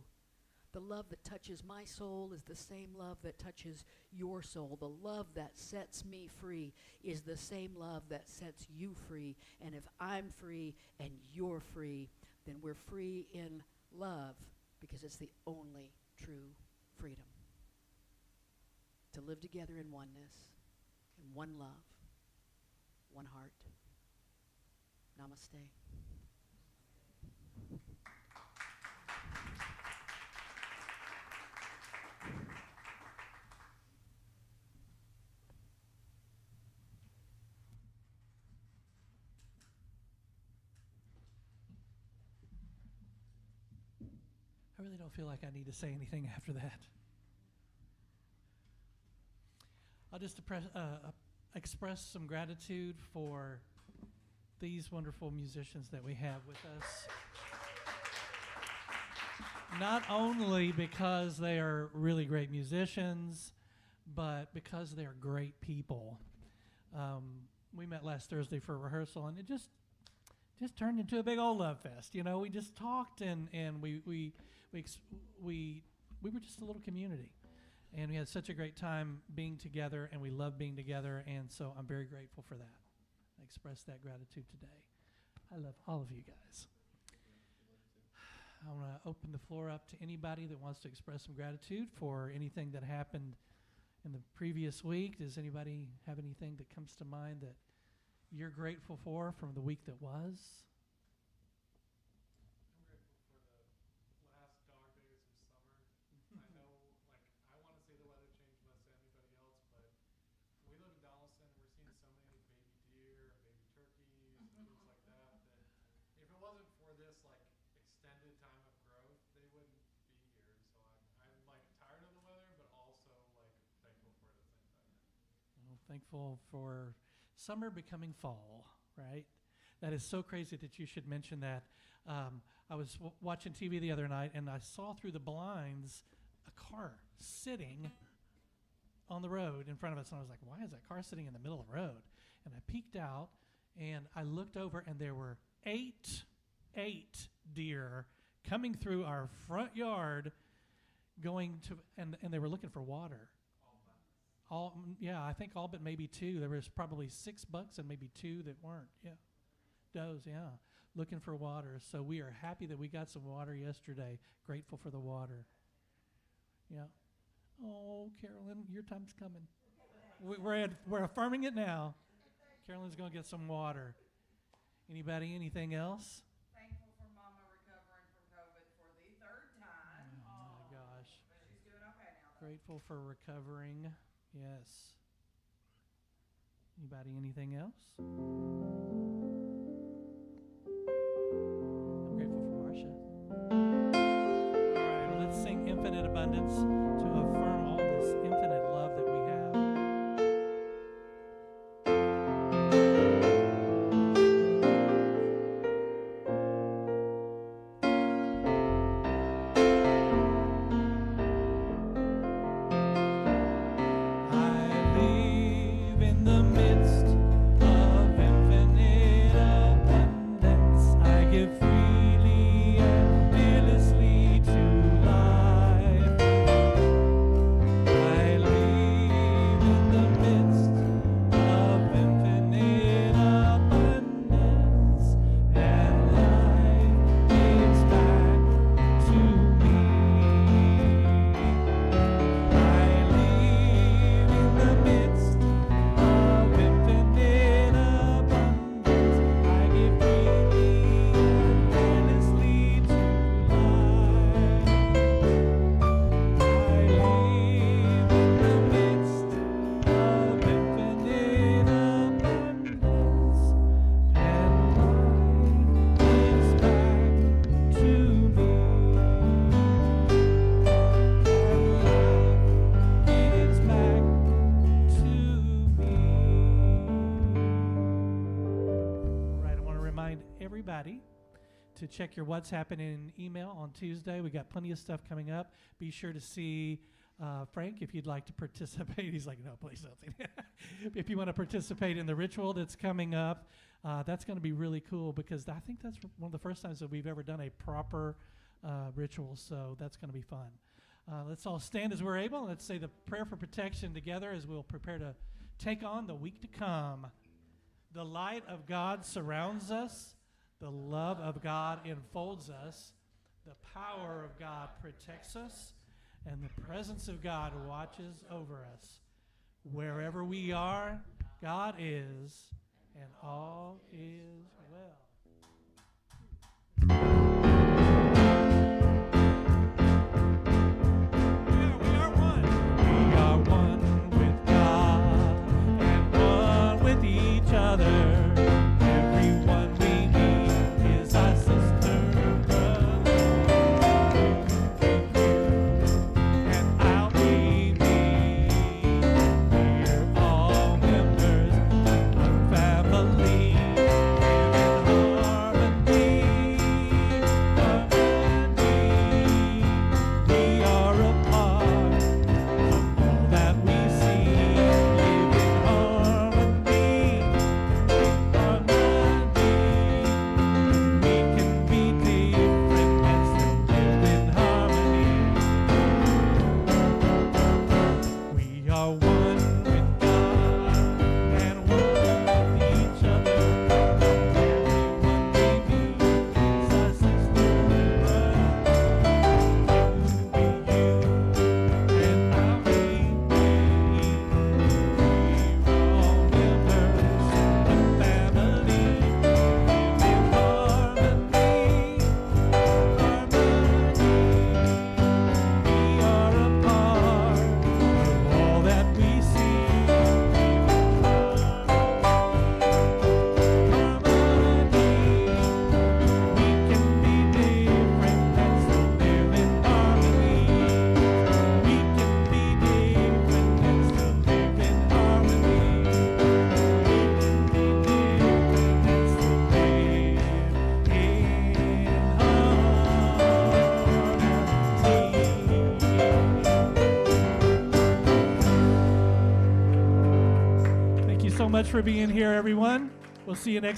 The love that touches my soul is the same love that touches your soul. The love that sets me free is the same love that sets you free. And if I'm free and you're free, then we're free in love, because it's the only true freedom. To live together in oneness, in one love, one heart. Namaste. I really don't feel like I need to say anything after that. I'll just express some gratitude for these wonderful musicians that we have with us. Not only because they are really great musicians, but because they're great people. We met last Thursday for rehearsal, and it just turned into a big old love fest. You know, we just talked, and we were just a little community. And we had such a great time being together, and we love being together, and so I'm very grateful for that. I express that gratitude today. I love all of you guys. I want to open the floor up to anybody that wants to express some gratitude for anything that happened in the previous week. Does anybody have anything that comes to mind that you're grateful for from the week that was? Thankful for summer becoming fall, right? That is so crazy that you should mention that. I was watching TV the other night, and I saw through the blinds a car sitting on the road in front of us, and I was like, why is that car sitting in the middle of the road? And I peeked out, and I looked over, and there were eight deer coming through our front yard going to, and they were looking for water. I think all but maybe two. There was probably 6 bucks and maybe 2 that weren't. Yeah, does, yeah, looking for water. So we are happy that we got some water yesterday. Grateful for the water. Yeah. Oh, Carolyn, your time's coming. We're affirming it now. Carolyn's going to get some water. Anybody, anything else? Thankful for Mama recovering from COVID for the third time. Oh my gosh. But she's doing okay now, though. Grateful for recovering. Yes. Anybody, anything else? I'm grateful for Marcia. All right, well, let's sing Infinite Abundance to affirm all this infinite love that we have. To check your what's happening email on Tuesday. We got plenty of stuff coming up. Be sure to see Frank if you'd like to participate. He's like, no, please don't. If you want to participate in the ritual that's coming up, that's going to be really cool because I think that's one of the first times that we've ever done a proper ritual. So that's going to be fun. Let's all stand as we're able and let's say the prayer for protection together as we'll prepare to take on the week to come. The light of God surrounds us. The love of God enfolds us. The power of God protects us. And the presence of God watches over us. Wherever we are, God is, and all is well. We are one. We are one with God and one with each other. Everyone we need is our sister, brother. And I'll be me. We're all members of one family. Live in harmony. Harmony. We are a part of all that we see. Live in harmony. Harmony. We can be different and still live in harmony. We are one with God and one with each other. Everyone we meet is our sister and brother. You be you and I'll be me. We're all members of one family. Live in harmony. Harmony. We are a part of all that we see. Harmony. We can be different and still live in harmony. We can be different and still live in harmony. We can be different and still live in harmony. Thank you so much for being here, everyone. We'll see you next